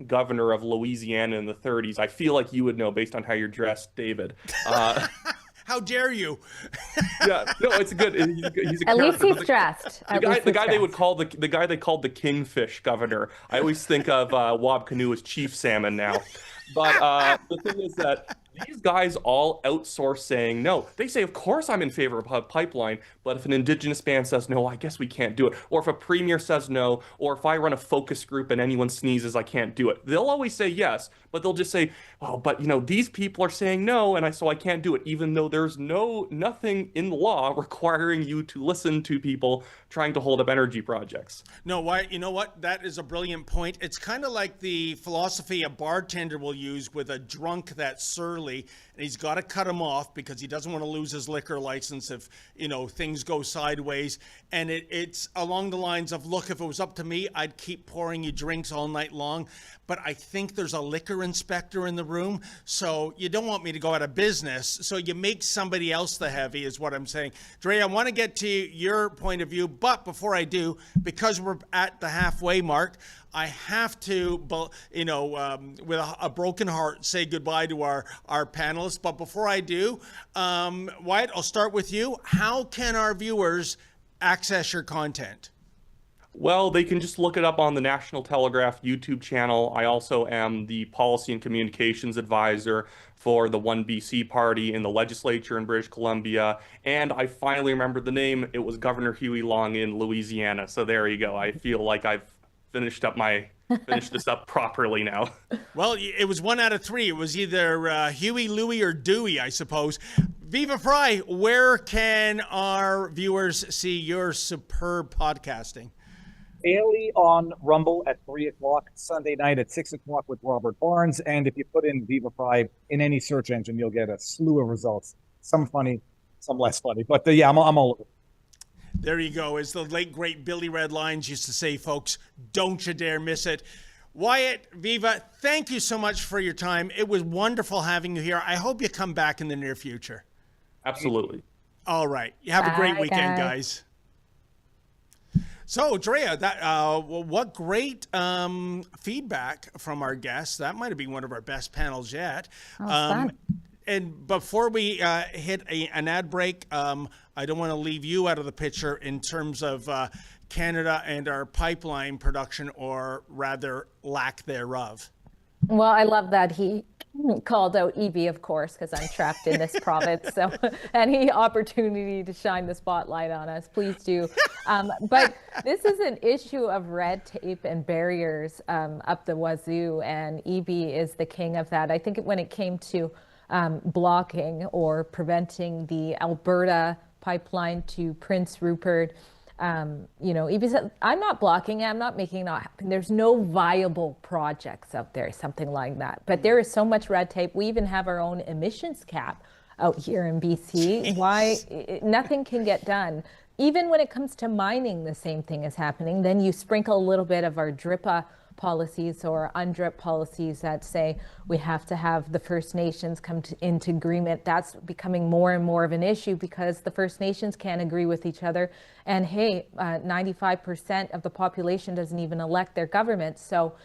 governor of Louisiana in the 30s. I feel like you would know based on how you're dressed, David. How dare you? Yeah, no, it's good. He's a At least character, he's dressed. the guy they would call the guy they called the Kingfish governor. I always think of Wab Kinew as Chief Salmon now. But the thing is that these guys all outsource saying no. They say, of course I'm in favor of a pipeline, but if an Indigenous band says no, I guess we can't do it. Or if a premier says no, or if I run a focus group and anyone sneezes, I can't do it. They'll always say yes, but they'll just say, oh, but these people are saying no, and so I can't do it, even though there's nothing in law requiring you to listen to people trying to hold up energy projects. No, why? You know what? That is a brilliant point. It's kind of like the philosophy a bartender will use with a drunk that's surly, and he's got to cut him off because he doesn't want to lose his liquor license if things go sideways. And it's along the lines of, look, if it was up to me, I'd keep pouring you drinks all night long, but I think there's a liquor inspector in the room, so you don't want me to go out of business, so you make somebody else the heavy, is what I'm saying. Dre, I want to get to your point of view, but before I do, because we're at the halfway mark, I have to, with a broken heart, say goodbye to our panelists. But before I do, Wyatt, I'll start with you. How can our viewers access your content? Well, they can just look it up on the National Telegraph YouTube channel. I also am the Policy and Communications Advisor for the 1BC party in the legislature in British Columbia. And I finally remembered the name. It was Governor Huey Long in Louisiana. So there you go. I feel like I've finished this up properly now. Well, it was 1 out of 3. It was either Huey, Louie, or Dewey, I suppose. Viva Fry, where can our viewers see your superb podcasting? Daily on Rumble at 3 o'clock, Sunday night at 6 o'clock with Robert Barnes. And if you put in Viva Fry in any search engine, you'll get a slew of results. Some funny, some less funny. But yeah, I'm all over. There you go. As the late, great Billy Red Lyons used to say, folks, don't you dare miss it. Wyatt, Viva, thank you so much for your time. It was wonderful having you here. I hope you come back in the near future. Absolutely. All right. You have a great weekend, guys. So, Drea, what great feedback from our guests. That might have been one of our best panels yet. Fun. And before we hit an ad break, I don't want to leave you out of the picture in terms of Canada and our pipeline production, or rather lack thereof. Well, I love that he called out Eby, of course, because I'm trapped in this province. So any opportunity to shine the spotlight on us, please do. But this is an issue of red tape and barriers up the wazoo, and Eby is the king of that. I think when it came to blocking or preventing the Alberta pipeline to Prince Rupert. Even said, I'm not blocking it, I'm not making it not happen. There's no viable projects out there, something like that. But there is so much red tape. We even have our own emissions cap out here in BC. Why nothing can get done? Even when it comes to mining, the same thing is happening. Then you sprinkle a little bit of our DRIPA policies or UNDRIP policies that say we have to have the First Nations come into agreement. That's becoming more and more of an issue because the First Nations can't agree with each other. And hey, 95% of the population doesn't even elect their government. So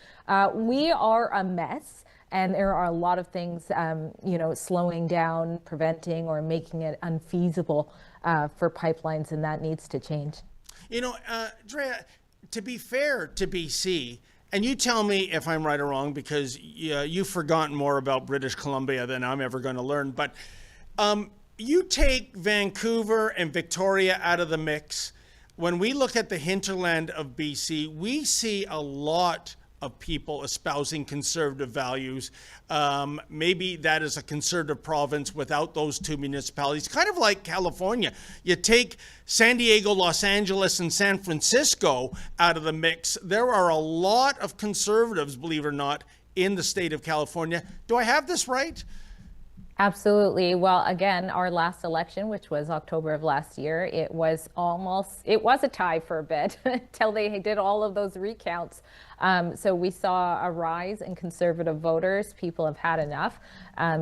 we are a mess. And there are a lot of things, slowing down, preventing, or making it unfeasible for pipelines, and that needs to change. Drea, to be fair to BC, and you tell me if I'm right or wrong, because you've forgotten more about British Columbia than I'm ever going to learn, but you take Vancouver and Victoria out of the mix. When we look at the hinterland of BC, we see a lot of people espousing conservative values. Maybe that is a conservative province without those two municipalities, kind of like California. You take San Diego, Los Angeles, and San Francisco out of the mix. There are a lot of conservatives, believe it or not, in the state of California. Do I have this right? Absolutely. Well, again, our last election, which was October of last year, it was a tie for a bit until they did all of those recounts. So we saw a rise in conservative voters. People have had enough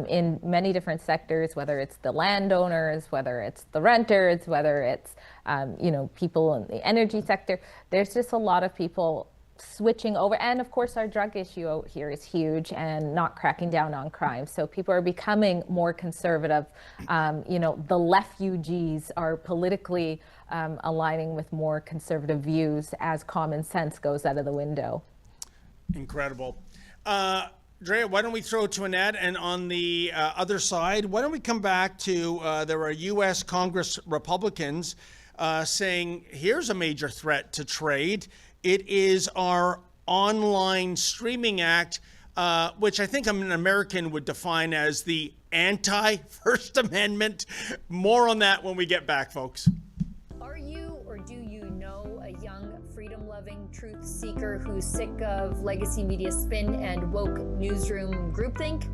in many different sectors, whether it's the landowners, whether it's the renters, whether it's, people in the energy sector. There's just a lot of people switching over. And of course, our drug issue out here is huge and not cracking down on crime. So people are becoming more conservative. The refugees are politically aligning with more conservative views as common sense goes out of the window. Incredible. Drea, why don't we throw it to an ad? And on the other side, why don't we come back to there are U.S. Congress Republicans saying, here's a major threat to trade. It is our online streaming act, which I think an American would define as the anti-First Amendment. More on that when we get back, folks. Are you or do you know a young, freedom-loving truth seeker who's sick of legacy media spin and woke newsroom groupthink?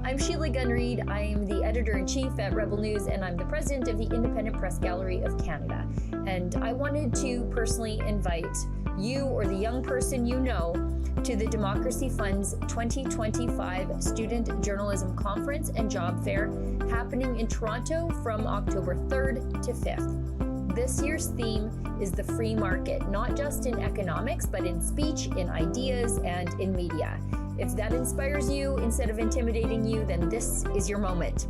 I'm Sheila Gunn-Reid. I am the editor-in-chief at Rebel News, and I'm the president of the Independent Press Gallery of Canada. And I wanted to personally invite you or the young person you know to the Democracy Fund's 2025 Student Journalism Conference and Job Fair happening in Toronto from October 3rd to 5th. This year's theme is the free market, not just in economics, but in speech, in ideas, and in media. If that inspires you instead of intimidating you, then this is your moment.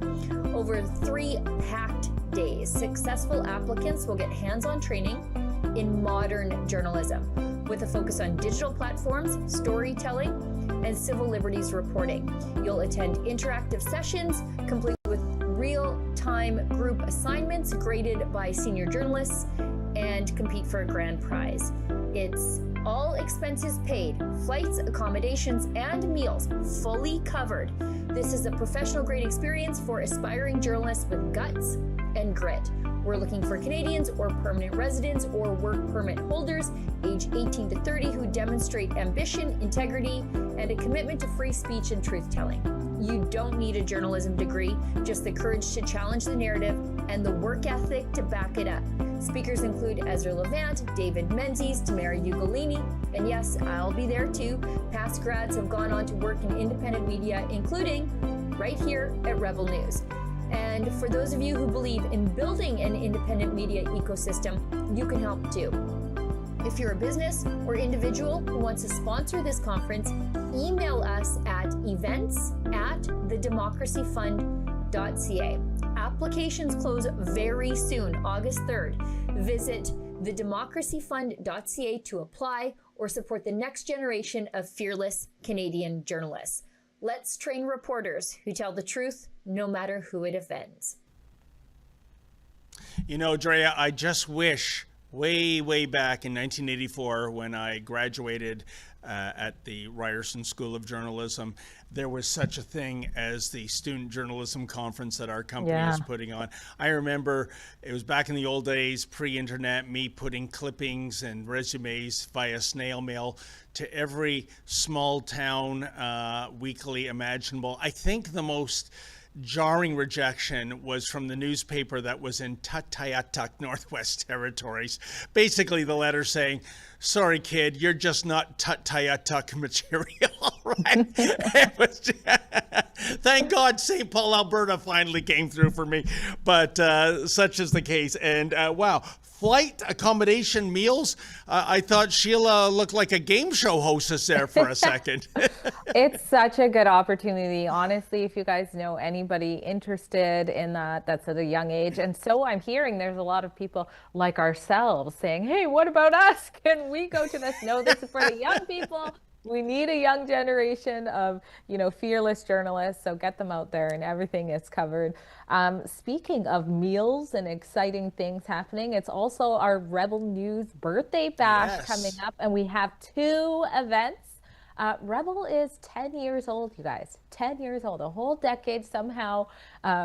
Over 3 packed days, successful applicants will get hands-on training in modern journalism with a focus on digital platforms, storytelling, and civil liberties reporting. You'll attend interactive sessions complete with real-time group assignments graded by senior journalists and compete for a grand prize. It's all expenses paid, flights, accommodations, and meals fully covered. This is a professional grade experience for aspiring journalists with guts and grit. We're looking for Canadians or permanent residents or work permit holders age 18 to 30 who demonstrate ambition, integrity, and a commitment to free speech and truth-telling. You don't need a journalism degree, just the courage to challenge the narrative and the work ethic to back it up. Speakers include Ezra Levant, David Menzies, Tamara Ugolini, and yes, I'll be there too. Past grads have gone on to work in independent media, including right here at Rebel News. And for those of you who believe in building an independent media ecosystem, you can help too. If you're a business or individual who wants to sponsor this conference, email us at events@thedemocracyfund.ca. Applications close very soon, August 3rd. Visit thedemocracyfund.ca to apply or support the next generation of fearless Canadian journalists. Let's train reporters who tell the truth, no matter who it offends. You know, Drea, I just wish way back in 1984 when I graduated at the Ryerson School of Journalism. There was such a thing as the Student Journalism Conference that our company is putting on. I remember it was back in the old days, pre-internet, me putting clippings and resumes via snail mail to every small town weekly imaginable. I think the most jarring rejection was from the newspaper that was in Tutayatuck, Northwest Territories. Basically, the letter saying, "Sorry, kid, you're just not Tutayatuck material." Right? Thank God St. Paul, Alberta finally came through for me. But such is the case. And wow, flight, accommodation, meals. I thought Sheila looked like a game show hostess there for a second. It's such a good opportunity. Honestly, if you guys know anybody interested in that's at a young age. And so I'm hearing there's a lot of people like ourselves saying, hey, what about us? Can we go to this? No, this is for the young people. We need a young generation of, fearless journalists. So get them out there and everything is covered. Speaking of meals and exciting things happening, it's also our Rebel News birthday bash coming up. And we have 2 events. Rebel is 10 years old, you guys. 10 years old, a whole decade somehow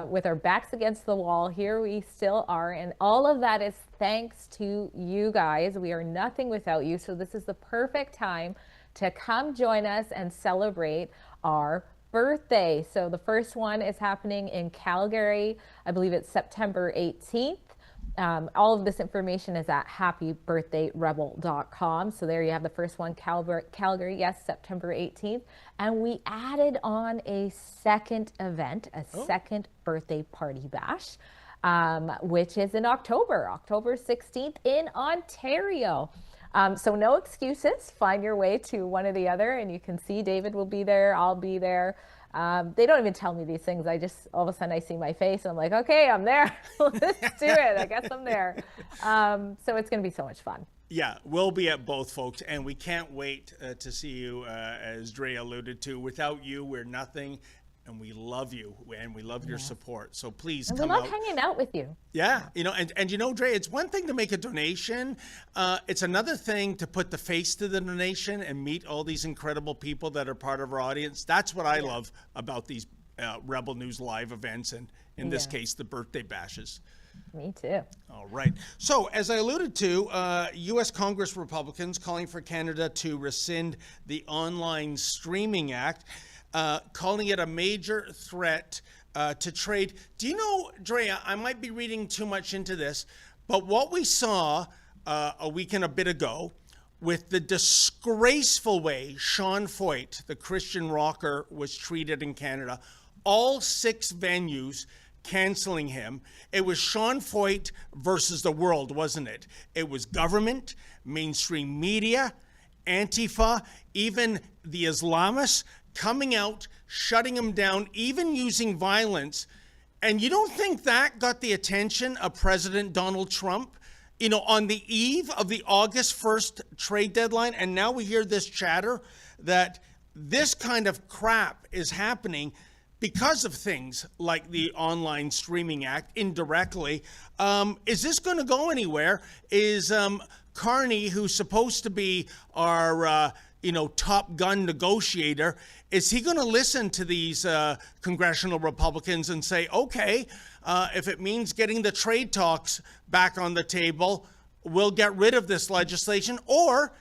with our backs against the wall. Here we still are. And all of that is thanks to you guys. We are nothing without you. So this is the perfect time to come join us and celebrate our birthday. So the first one is happening in Calgary. I believe it's September 18th. All of this information is at happybirthdayrebel.com. So there you have the first one, Calgary, yes, September 18th. And we added on a second event, a second birthday party bash, which is in October 16th in Ontario. So no excuses. Find your way to one or the other, and you can see David will be there. I'll be there. They don't even tell me these things. I just, all of a sudden I see my face and I'm like, okay, I'm there. Let's do it. I guess I'm there. So it's going to be so much fun. Yeah, we'll be at both, folks, and we can't wait to see you, as Dre alluded to. Without you, we're nothing. And we love you, and we love your support. So please come out. We love hanging out with you. Yeah, and Dre, it's one thing to make a donation. It's another thing to put the face to the donation and meet all these incredible people that are part of our audience. That's what I love about these Rebel News Live events, and in this case, the birthday bashes. Me too. All right. So, as I alluded to, U.S. Congress Republicans calling for Canada to rescind the Online Streaming Act. Calling it a major threat to trade. Do you know, Drea, I might be reading too much into this, but what we saw a week and a bit ago with the disgraceful way Sean Foyt, the Christian rocker, was treated in Canada, all 6 venues canceling him. It was Sean Foyt versus the world, wasn't it? It was government, mainstream media, Antifa, even the Islamists, coming out, shutting him down, even using violence. And you don't think that got the attention of President Donald Trump, on the eve of the August 1st trade deadline? And now we hear this chatter that this kind of crap is happening because of things like the Online Streaming Act indirectly. Is this going to go anywhere? Is Carney, who's supposed to be our Top Gun negotiator, is he going to listen to these congressional Republicans and say, okay, if it means getting the trade talks back on the table, we'll get rid of this legislation? Or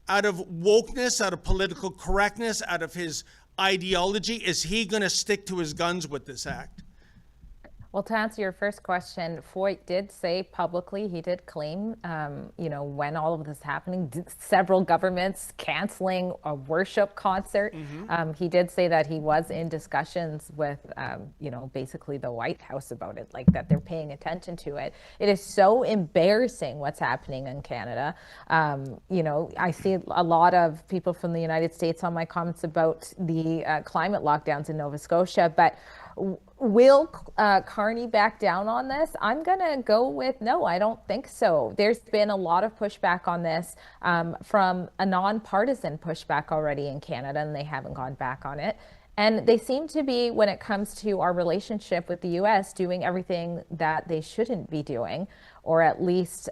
out of wokeness, out of political correctness, out of his ideology, is he going to stick to his guns with this act? Well, to answer your first question, Foyt did say publicly, he did claim, when all of this happening, several governments canceling a worship concert. He did say that he was in discussions with, basically the White House about it, like that they're paying attention to it. It is so embarrassing what's happening in Canada. I see a lot of people from the United States on my comments about the climate lockdowns in Nova Scotia, but will Carney back down on this? I'm going to go with no, I don't think so. There's been a lot of pushback on this from a nonpartisan pushback already in Canada, and they haven't gone back on it. And they seem to be, when it comes to our relationship with the U.S., doing everything that they shouldn't be doing, or at least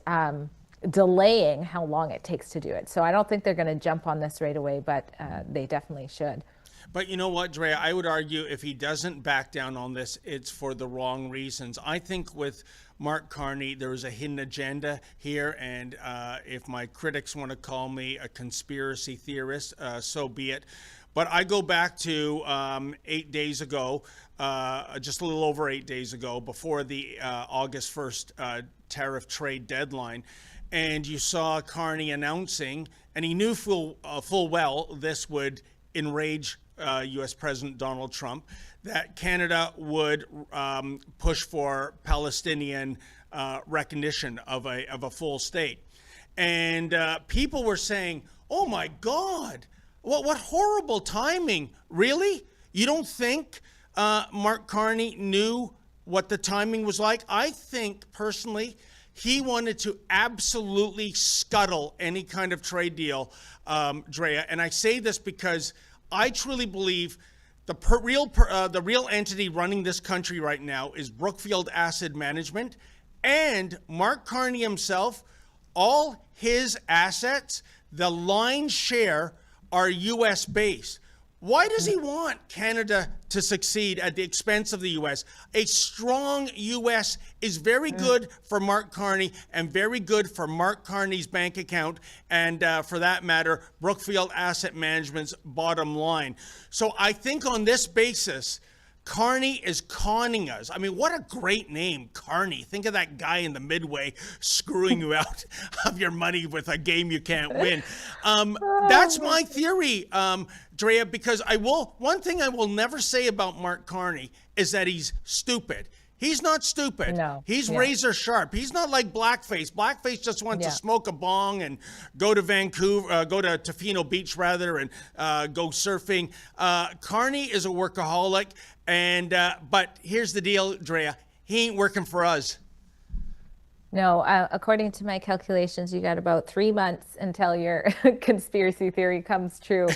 delaying how long it takes to do it. So I don't think they're going to jump on this right away, but they definitely should. But you know what, Drea, I would argue if he doesn't back down on this, it's for the wrong reasons. I think with Mark Carney, there is a hidden agenda here. And if my critics want to call me a conspiracy theorist, so be it. But I go back to 8 days ago, just a little over 8 days ago, before the August 1st tariff trade deadline. And you saw Carney announcing, and he knew full well this would enrage U.S. President Donald Trump, that Canada would push for Palestinian recognition of a full state. And people were saying, oh my God, what horrible timing. Really? You don't think Mark Carney knew what the timing was like? I think personally, he wanted to absolutely scuttle any kind of trade deal, Drea. And I say this because I truly believe the real entity running this country right now is Brookfield Asset Management, and Mark Carney himself. All his assets, the lion's share, are U.S. based. Why does he want Canada to succeed at the expense of the U.S.? A strong U.S. is very good for Mark Carney and very good for Mark Carney's bank account and, for that matter, Brookfield Asset Management's bottom line. So I think on this basis, Carney is conning us. I mean, what a great name, Carney. Think of that guy in the Midway screwing you out of your money with a game you can't win. That's my theory, Drea, because one thing I will never say about Mark Carney is that he's stupid. He's not stupid. No. He's razor sharp. He's not like Blackface. Blackface just wants to smoke a bong and go to Vancouver, go to Tofino Beach rather, and go surfing. Carney is a workaholic, and but here's the deal, Drea. He ain't working for us. No, according to my calculations, you got about 3 months until your conspiracy theory comes true.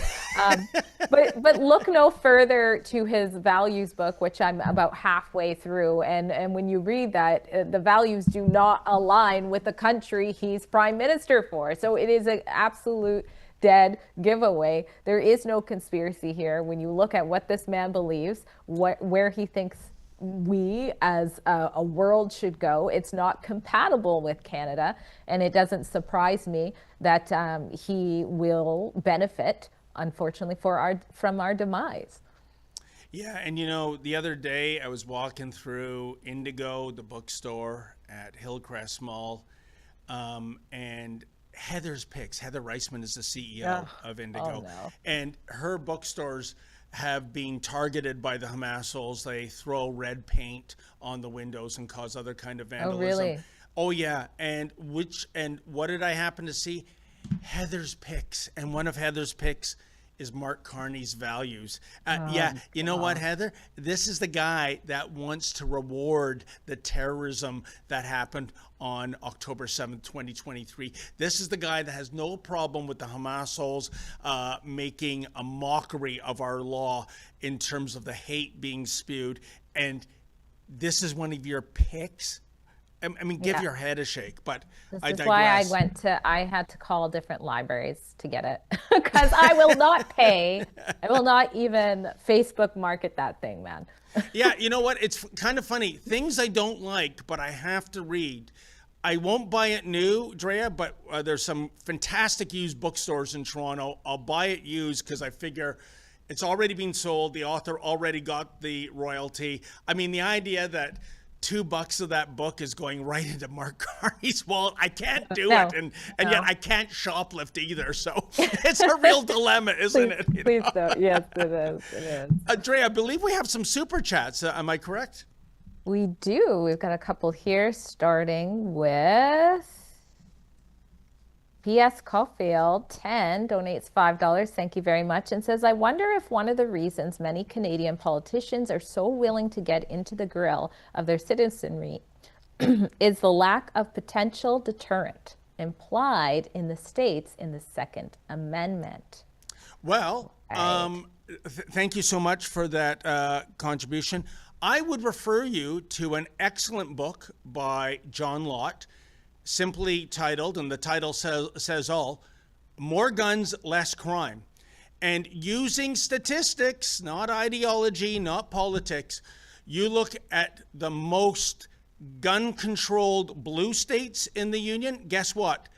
But look no further to his values book, which I'm about halfway through. And when you read that, the values do not align with the country he's prime minister for. So it is an absolute dead giveaway. There is no conspiracy here. When you look at what this man believes, where he thinks we as a world should go, it's not compatible with Canada, and it doesn't surprise me that he will benefit, unfortunately, from our demise. Yeah, and you know, the other day I was walking through Indigo, the bookstore at Hillcrest Mall, and Heather's Picks. Heather Reisman is the CEO of Indigo, and her bookstores have been targeted by the Hamassols. They throw red paint on the windows and cause other kind of vandalism. Oh, really? Oh, yeah. And what did I happen to see? Heather's Picks. And one of Heather's Picks is Mark Carney's values. You know what, Heather? This is the guy that wants to reward the terrorism that happened on October 7th, 2023. This is the guy that has no problem with the Hamassols making a mockery of our law in terms of the hate being spewed. And this is one of your picks? I mean, give your head a shake, but I digress. This is why I had to call different libraries to get it, because I will not pay. I will not even Facebook market that thing, man. Yeah, you know what? It's kind of funny. Things I don't like, but I have to read. I won't buy it new, Drea, but there's some fantastic used bookstores in Toronto. I'll buy it used because I figure it's already been sold. The author already got the royalty. I mean, the idea that $2 of that book is going right into Mark Carney's wallet. I can't do it, and yet I can't shoplift either. So it's a real dilemma, isn't it? Please don't. Yes, it is. It is. Dre, I believe we have some super chats. Am I correct? We do. We've got a couple here, starting with P.S. Caulfield, 10, donates $5. Thank you very much. And says, I wonder if one of the reasons many Canadian politicians are so willing to get into the grill of their citizenry is the lack of potential deterrent implied in the states in the Second Amendment. Well, thank you so much for that contribution. I would refer you to an excellent book by John Lott, simply titled, and the title says all, More Guns, Less Crime. And using statistics, not ideology, not politics, you look at the most gun-controlled blue states in the union, guess what?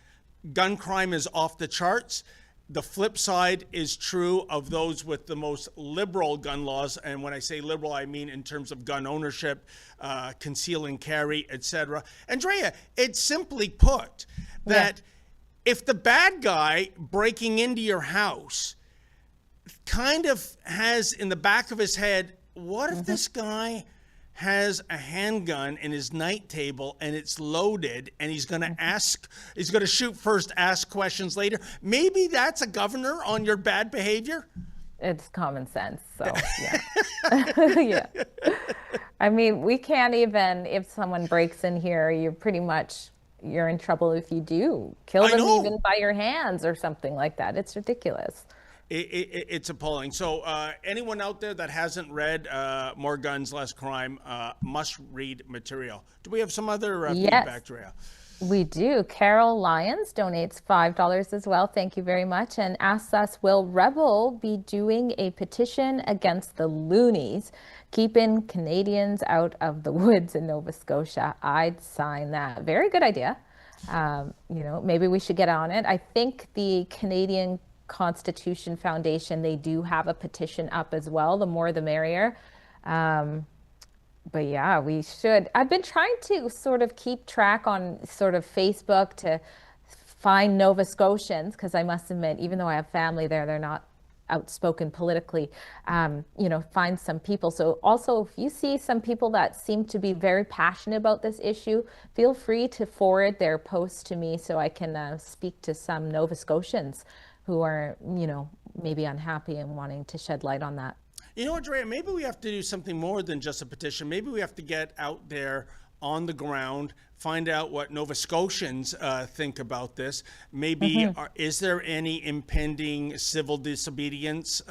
Gun crime is off the charts. The flip side is true of those with the most liberal gun laws. And when I say liberal, I mean in terms of gun ownership, conceal and carry, etc. Andrea, it's simply put that if the bad guy breaking into your house kind of has in the back of his head, what if this guy has a handgun in his night table and it's loaded and he's going to shoot first, ask questions later. Maybe that's a governor on your bad behavior. It's common sense. So yeah. Yeah. I mean, we can't even, if someone breaks in here, you're in trouble if you do kill them even by your hands or something like that. It's ridiculous. It's appalling. So anyone out there that hasn't read More Guns, Less Crime, must read material. Do we have some other feedback, Drea? We do. Carol Lyons donates $5 as well. Thank you very much. And asks us, will Rebel be doing a petition against the loonies, keeping Canadians out of the woods in Nova Scotia? I'd sign that. Very good idea. Maybe we should get on it. I think the Canadian Constitution Foundation, they do have a petition up as well. The more the merrier. But yeah, we should. I've been trying to sort of keep track on sort of Facebook to find Nova Scotians, because I must admit, even though I have family there, they're not outspoken politically, find some people. So also, if you see some people that seem to be very passionate about this issue, feel free to forward their posts to me so I can speak to some Nova Scotians who are, maybe unhappy and wanting to shed light on that. You know what, Drea, maybe we have to do something more than just a petition. Maybe we have to get out there on the ground, find out what Nova Scotians think about this. Maybe, is there any impending civil disobedience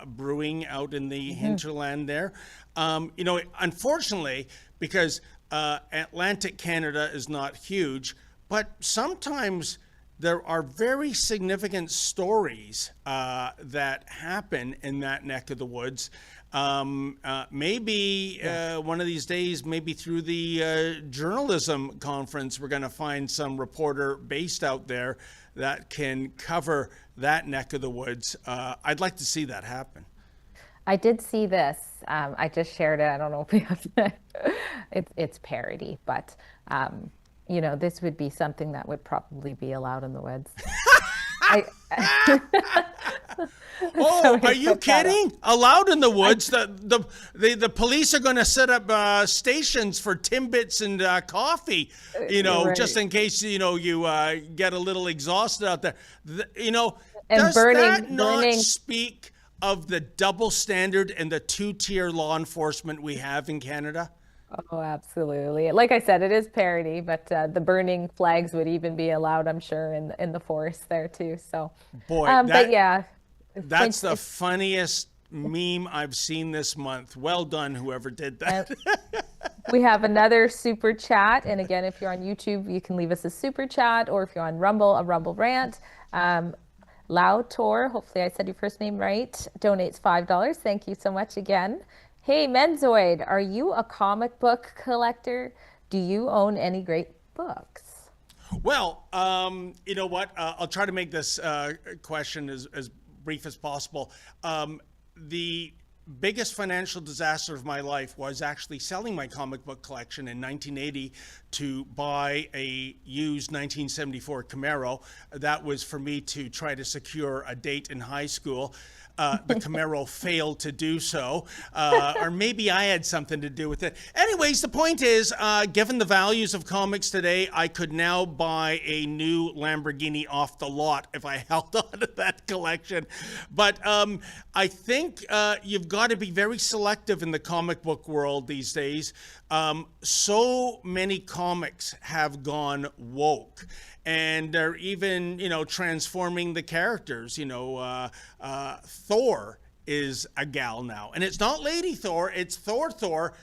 brewing out in the hinterland there? Unfortunately, because Atlantic Canada is not huge, but sometimes there are very significant stories that happen in that neck of the woods. Maybe one of these days, maybe through the journalism conference, we're going to find some reporter based out there that can cover that neck of the woods. I'd like to see that happen. I did see this. I just shared it. I don't know if we have to. It's parody, but this would be something that would probably be allowed in the woods. Are you kidding? Allowed in the woods? The police are going to set up stations for Timbits and coffee, right, just in case, you get a little exhausted out there. And does that not speak of the double standard and the two-tier law enforcement we have in Canada? Oh, absolutely. Like I said, it is parody, but the burning flags would even be allowed, I'm sure, in the forest there too. So, boy, but yeah, that's the funniest meme I've seen this month. Well done, whoever did that. We have another super chat, and again, if you're on YouTube, you can leave us a super chat, or if you're on Rumble, a Rumble rant. Lautor, hopefully I said your first name right, donates $5. Thank you so much again. Hey, Menzoid, are you a comic book collector? Do you own any great books? Well, you know what? I'll try to make this question as brief as possible. The biggest financial disaster of my life was actually selling my comic book collection in 1980 to buy a used 1974 Camaro. That was for me to try to secure a date in high school. The Camaro failed to do so, or maybe I had something to do with it. Anyways, the point is, given the values of comics today, I could now buy a new Lamborghini off the lot if I held on to that collection. But I think you've got to be very selective in the comic book world these days. So many comics have gone woke. And they're even, transforming the characters. Thor is a gal now. And it's not Lady Thor, it's Thor.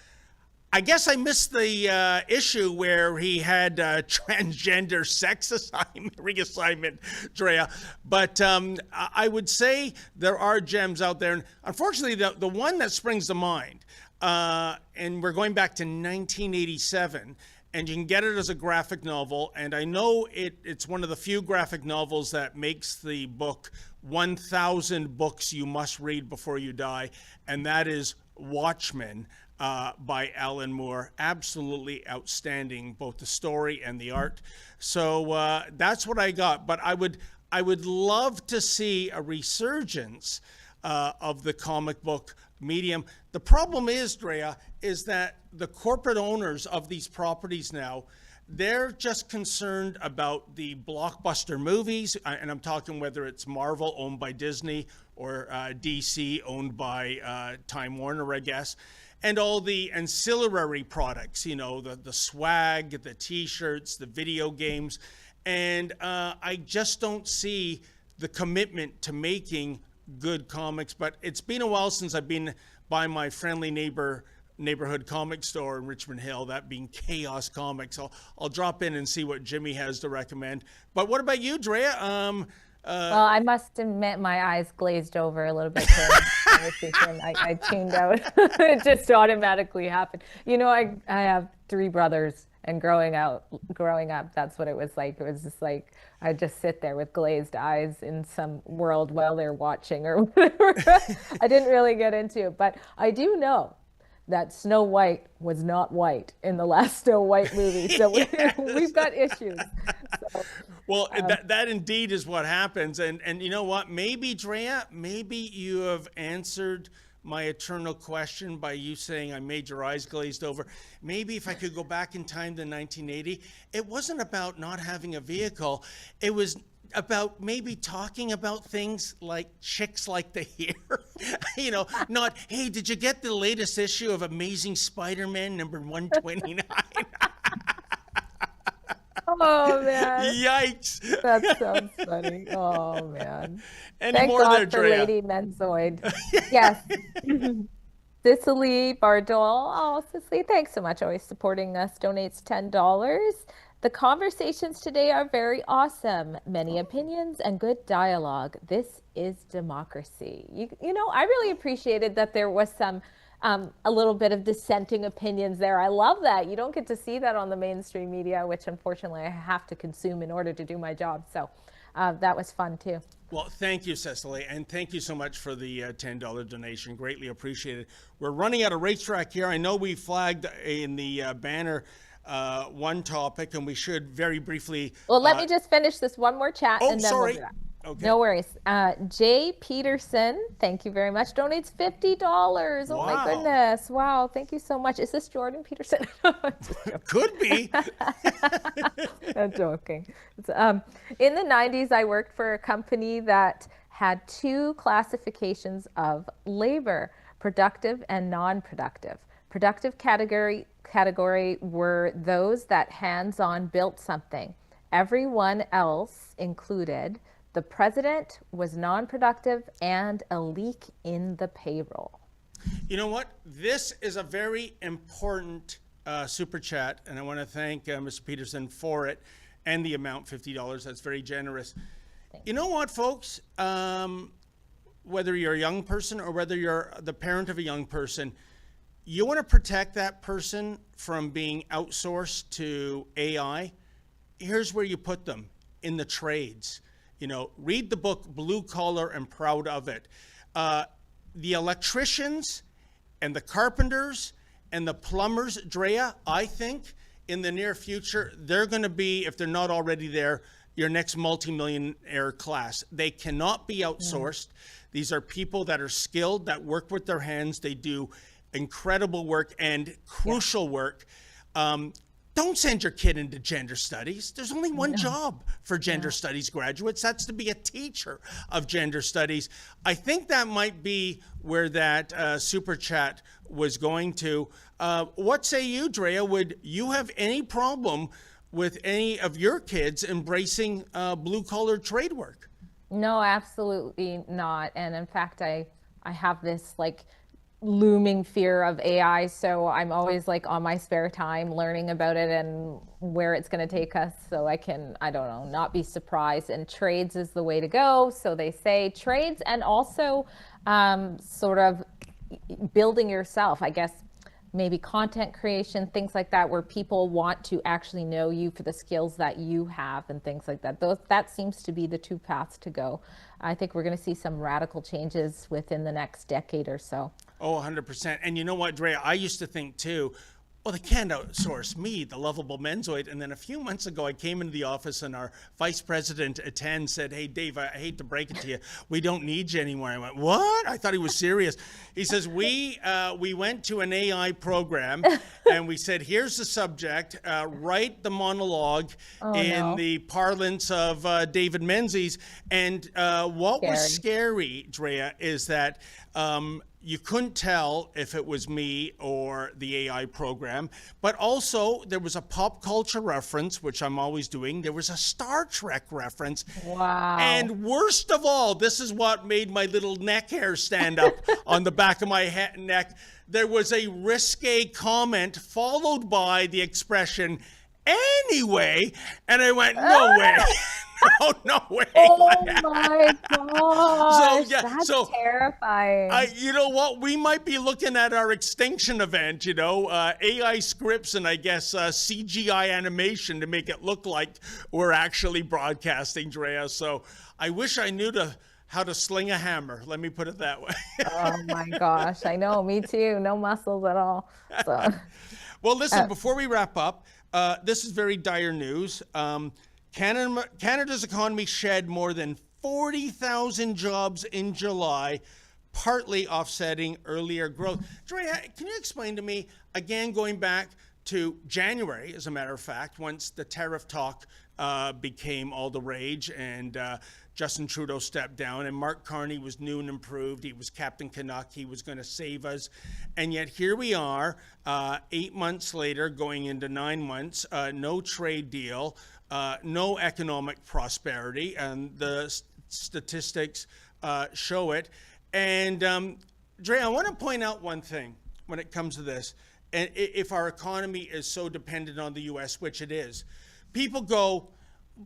I guess I missed the issue where he had transgender sex reassignment, Drea. But I would say there are gems out there. And unfortunately, the one that springs to mind, and we're going back to 1987, and you can get it as a graphic novel. And I know it's one of the few graphic novels that makes the book 1,000 books you must read before you die, and that is Watchmen. By Alan Moore. Absolutely outstanding, both the story and the art. So that's what I got. But I would love to see a resurgence of the comic book medium. The problem is, Drea, is that the corporate owners of these properties now, they're just concerned about the blockbuster movies, and I'm talking whether it's Marvel owned by Disney or DC owned by Time Warner, I guess. And all the ancillary products, you know, the swag, the T-shirts, the video games. And I just don't see the commitment to making good comics. But it's been a while since I've been by my friendly neighborhood comic store in Richmond Hill, that being Chaos Comics. I'll drop in and see what Jimmy has to recommend. But what about you, Drea? Well, I must admit my eyes glazed over a little bit during the conversation. I tuned out. It just automatically happened. You know, I have 3 brothers, and growing up, that's what it was like. It was just like I'd just sit there with glazed eyes in some world while they're watching or whatever. I didn't really get into it, but I do know that Snow White was not white in the last Snow White movie. So we've got issues. So, well, that indeed is what happens. And you know what? Maybe, Drea, maybe you have answered my eternal question by you saying I made your eyes glazed over. Maybe if I could go back in time to 1980, it wasn't about not having a vehicle. It was about maybe talking about things like chicks like to hear. You know, not, hey, did you get the latest issue of Amazing Spider-Man number 129? Oh, man. Yikes. That sounds funny. Oh, man. Any Thank more God there, for Drea? Lady Menzoid. Yes. Cicely Bardol. Oh, Cicely, thanks so much. Always supporting us. Donates $10. The conversations today are very awesome. Many opinions and good dialogue. This is democracy. You know, I really appreciated that there was some a little bit of dissenting opinions there. I love that. You don't get to see that on the mainstream media, which unfortunately I have to consume in order to do my job. So that was fun too. Well, thank you, Cecily, and thank you so much for the $10 donation. Greatly appreciated. We're running out of racetrack here. I know we flagged in the banner one topic, and we should very briefly. Well, let me just finish this one more chat, and then we'll do that. Okay. No worries. Jay Peterson, thank you very much. Donates $50. Oh my goodness! Wow, thank you so much. Is this Jordan Peterson? Could be. I'm joking. In the 90s, I worked for a company that had 2 classifications of labor: productive and non-productive. Productive category were those that hands-on built something. Everyone else included the president was non-productive and a leak in the payroll. You know what? This is a very important super chat, and I want to thank Mr. Peterson for it and the amount, $50. That's very generous. You know what, folks? Whether you're a young person or whether you're the parent of a young person, you want to protect that person from being outsourced to AI. Here's where you put them: in the trades. You know, read the book Blue Collar and Proud of It. The electricians and the carpenters and the plumbers, Drea, I think in the near future, they're going to be, if they're not already there, your next multimillionaire class. They cannot be outsourced. These are people that are skilled, that work with their hands. They do incredible work and crucial work. Don't send your kid into gender studies. There's only one job for gender studies graduates. That's to be a teacher of gender studies. I think that might be where that super chat was going to. What say you, Drea? Would you have any problem with any of your kids embracing blue-collar trade work? No, absolutely not. And in fact, I have this like looming fear of AI. So I'm always like on my spare time learning about it and where it's going to take us, so I can, I don't know, not be surprised. And trades is the way to go. So they say trades, and also sort of building yourself, I guess, maybe content creation, things like that, where people want to actually know you for the skills that you have and things like that. That seems to be the two paths to go. I think we're going to see some radical changes within the next decade or so. Oh, 100%. And you know what, Drea, I used to think too, well, they can't outsource me, the lovable Menzoid. And then a few months ago, I came into the office and our vice president at 10 said, hey, Dave, I hate to break it to you, we don't need you anymore. I went, what? I thought he was serious. He says, we went to an AI program and we said, here's the subject, write the monologue the parlance of David Menzies. And what was scary, Drea, is that you couldn't tell if it was me or the AI program, but also there was a pop culture reference, which I'm always doing. There was a Star Trek reference. Wow. And worst of all, this is what made my little neck hair stand up on the back of my neck. There was a risque comment followed by the expression, anyway, and I went, no way. No way. Oh my gosh. That's terrifying. You know what? We might be looking at our extinction event, you know, AI scripts and I guess CGI animation to make it look like we're actually broadcasting, Drea. So I wish I knew how to sling a hammer. Let me put it that way. Oh my gosh. I know. Me too. No muscles at all. So. Well, listen, before we wrap up, this is very dire news. Canada's economy shed more than 40,000 jobs in July, partly offsetting earlier growth. Drea, can you explain to me, again, going back to January, as a matter of fact, once the tariff talk became all the rage and Justin Trudeau stepped down and Mark Carney was new and improved. He was Captain Canuck. He was going to save us. And yet here we are, 8 months later, going into 9 months, no trade deal. No economic prosperity, and the statistics show it. And Dre, I want to point out one thing when it comes to this. And if our economy is so dependent on the U.S., which it is, people go,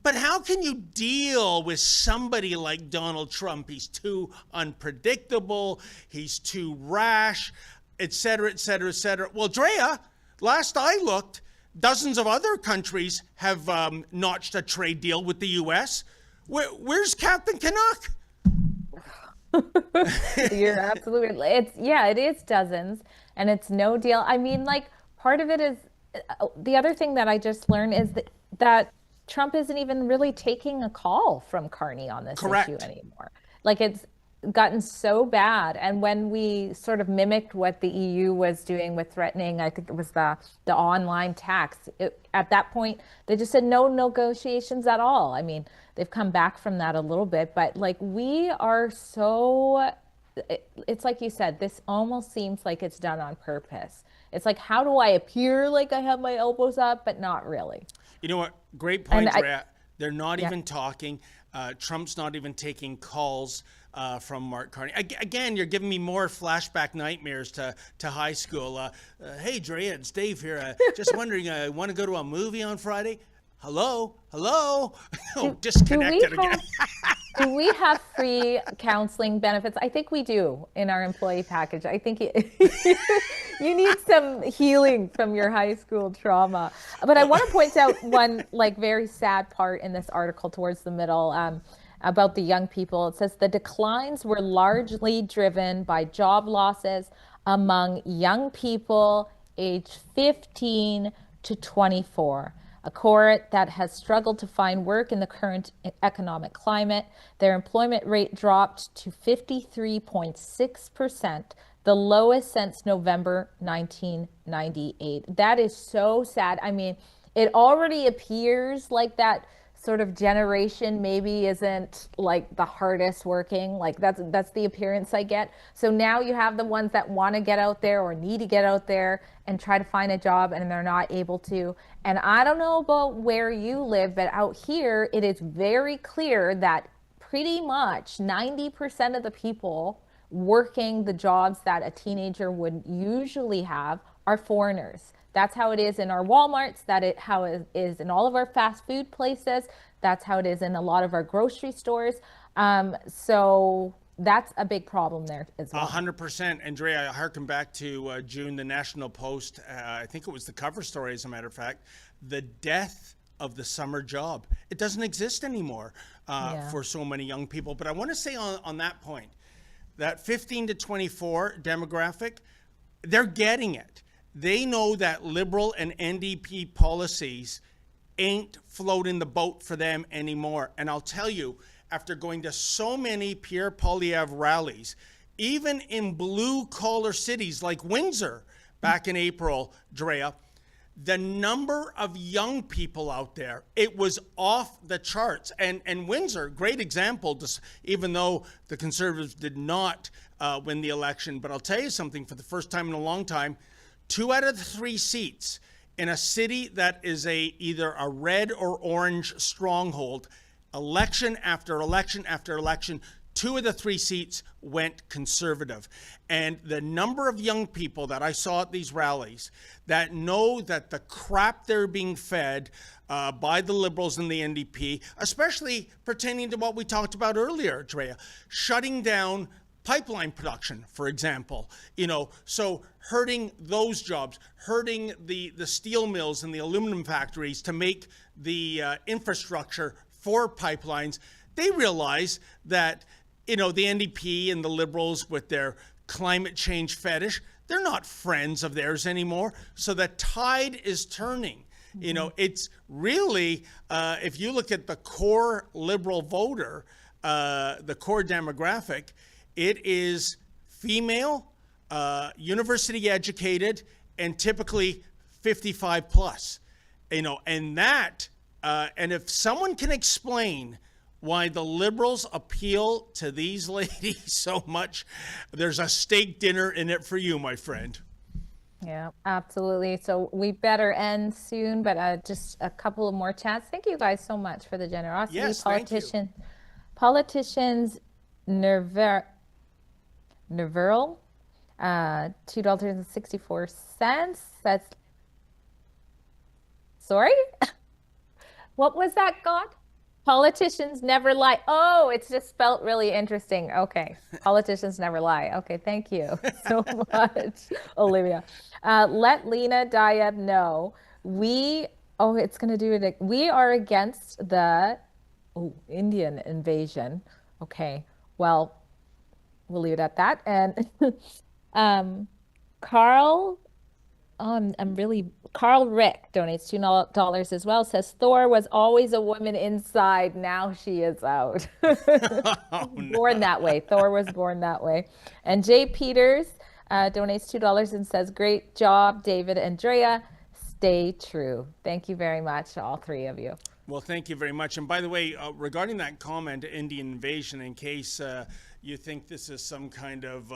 but how can you deal with somebody like Donald Trump? He's too unpredictable. He's too rash, et cetera, et cetera, et cetera. Well, Drea, last I looked, dozens of other countries have notched a trade deal with the U.S. Where's Captain Canuck? You're absolutely, it is dozens, and it's no deal. I mean, like, part of it is, the other thing that I just learned is that Trump isn't even really taking a call from Carney on this issue anymore. Like, it's gotten so bad. And when we sort of mimicked what the EU was doing with threatening, I think it was the online tax, at that point, they just said no negotiations at all. I mean, they've come back from that a little bit, but like, we are so, it's like you said, this almost seems like it's done on purpose. It's like, how do I appear like I have my elbows up, but not really? You know what? Great point, Drea. They're not even talking. Trump's not even taking calls from Mark Carney. Again, you're giving me more flashback nightmares to high school. Hey, Drea, it's Dave here. Just wondering, want to go to a movie on Friday? Hello? Oh, disconnected again. Do we have free counseling benefits? I think we do in our employee package. I think you need some healing from your high school trauma. But I want to point out one like very sad part in this article towards the middle about the young people. It says the declines were largely driven by job losses among young people aged 15 to 24. A cohort that has struggled to find work in the current economic climate. Their employment rate dropped to 53.6%, the lowest since November 1998. That is so sad. I mean, it already appears like that sort of generation maybe isn't like the hardest working. Like that's the appearance I get. So now you have the ones that want to get out there or need to get out there and try to find a job and they're not able to. And I don't know about where you live, but out here it is very clear that pretty much 90% of the people working the jobs that a teenager would usually have are foreigners. That's how it is in our Walmarts, how it is in all of our fast food places. That's how it is in a lot of our grocery stores. So that's a big problem there as well. 100%. Andrea, I harken back to June, the National Post. I think it was the cover story, as a matter of fact, the death of the summer job. It doesn't exist anymore for so many young people. But I want to say on that point, that 15 to 24 demographic, they're getting it. They know that Liberal and NDP policies ain't floating the boat for them anymore. And I'll tell you, after going to so many Pierre Poilievre rallies, even in blue-collar cities like Windsor back in April, Drea, the number of young people out there, it was off the charts. And Windsor, great example, even though the Conservatives did not win the election. But I'll tell you something, for the first time in a long time, 2 out of the 3 seats in a city that is either a red or orange stronghold, election after election after election, 2 of the 3 seats went Conservative. And the number of young people that I saw at these rallies that know that the crap they're being fed by the Liberals and the NDP, especially pertaining to what we talked about earlier, Drea, shutting down pipeline production, for example, so hurting those jobs, hurting the steel mills and the aluminum factories to make the infrastructure for pipelines. They realize that, the NDP and the Liberals with their climate change fetish, they're not friends of theirs anymore. So the tide is turning. It's really, if you look at the core Liberal voter, the core demographic, it is female, university educated, and typically 55 plus. And that, and if someone can explain why the Liberals appeal to these ladies so much, there's a steak dinner in it for you, my friend. Yeah, absolutely. So we better end soon, but just a couple of more chats. Thank you guys so much for the generosity. Yes, Politicians, Nerval, $2.64. That's, sorry? What was that, God? Politicians never lie. Oh, it's just spelt really interesting. Okay. Politicians never lie. Okay. Thank you so much, Olivia. Let Lena Diab know it's going to do it. We are against the Indian invasion. Okay. Well, we'll leave it at that. And Carl Rick donates $2 as well, says Thor was always a woman inside, now she is out. Born that way. Thor was born that way. And Jay Peters donates $2 and says, great job, David and Drea. Stay true. Thank you very much, all 3 of you. Well, thank you very much. And by the way, regarding that comment, Indian invasion, in case you think this is some kind of,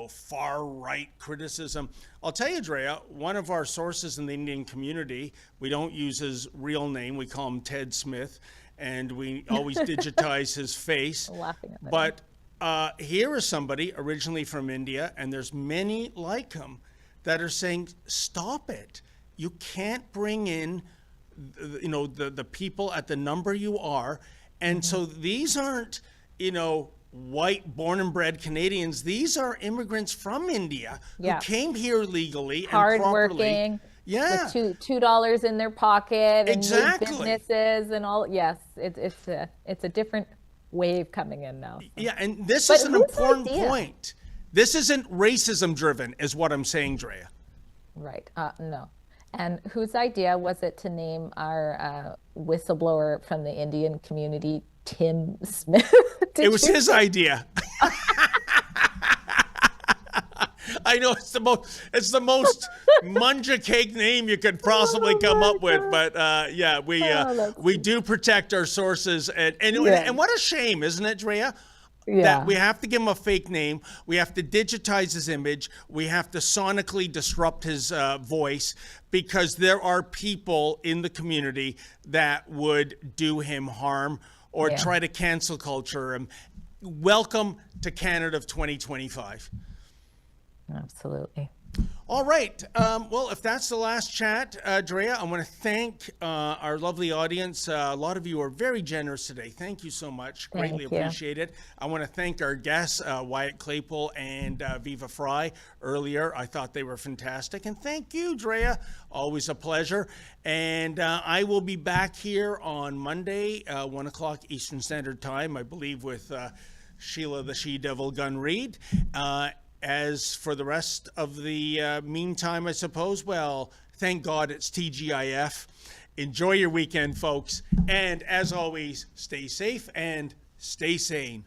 far-right criticism, I'll tell you, Drea, one of our sources in the Indian community, we don't use his real name, we call him Ted Smith, and we always digitize his face. Laughing at that. But here is somebody originally from India, and there's many like him that are saying, stop it. You can't bring in the people at the number you are. And so these aren't, white born and bred Canadians. These are immigrants from India who came here legally and properly. Hardworking, with $2 in their pocket, and new businesses and all. Yes, it's a different wave coming in now. So. Yeah, and this is an important point. This isn't racism driven, is what I'm saying, Drea. Right. No. And whose idea was it to name our whistleblower from the Indian community Tim Smith? It was his idea. I know it's the most munja cake name you could possibly come up with, but we do protect our sources, and what a shame, isn't it, Drea? That we have to give him a fake name, we have to digitize his image, we have to sonically disrupt his voice, because there are people in the community that would do him harm or try to cancel culture him. welcome to Canada of 2025. Absolutely. All right. Well, if that's the last chat, Drea, I want to thank our lovely audience. A lot of you are very generous today. Thank you so much. Greatly Thank you. appreciate it. I want to thank our guests, Wyatt Claypool and Viva Fry, earlier. I thought they were fantastic. And thank you, Drea. Always a pleasure. And I will be back here on Monday, 1 o'clock Eastern Standard Time, I believe, with Sheila the She-Devil Gun Reid. As for the rest of the meantime, I suppose, well, thank God it's TGIF. Enjoy your weekend, folks. And as always, stay safe and stay sane.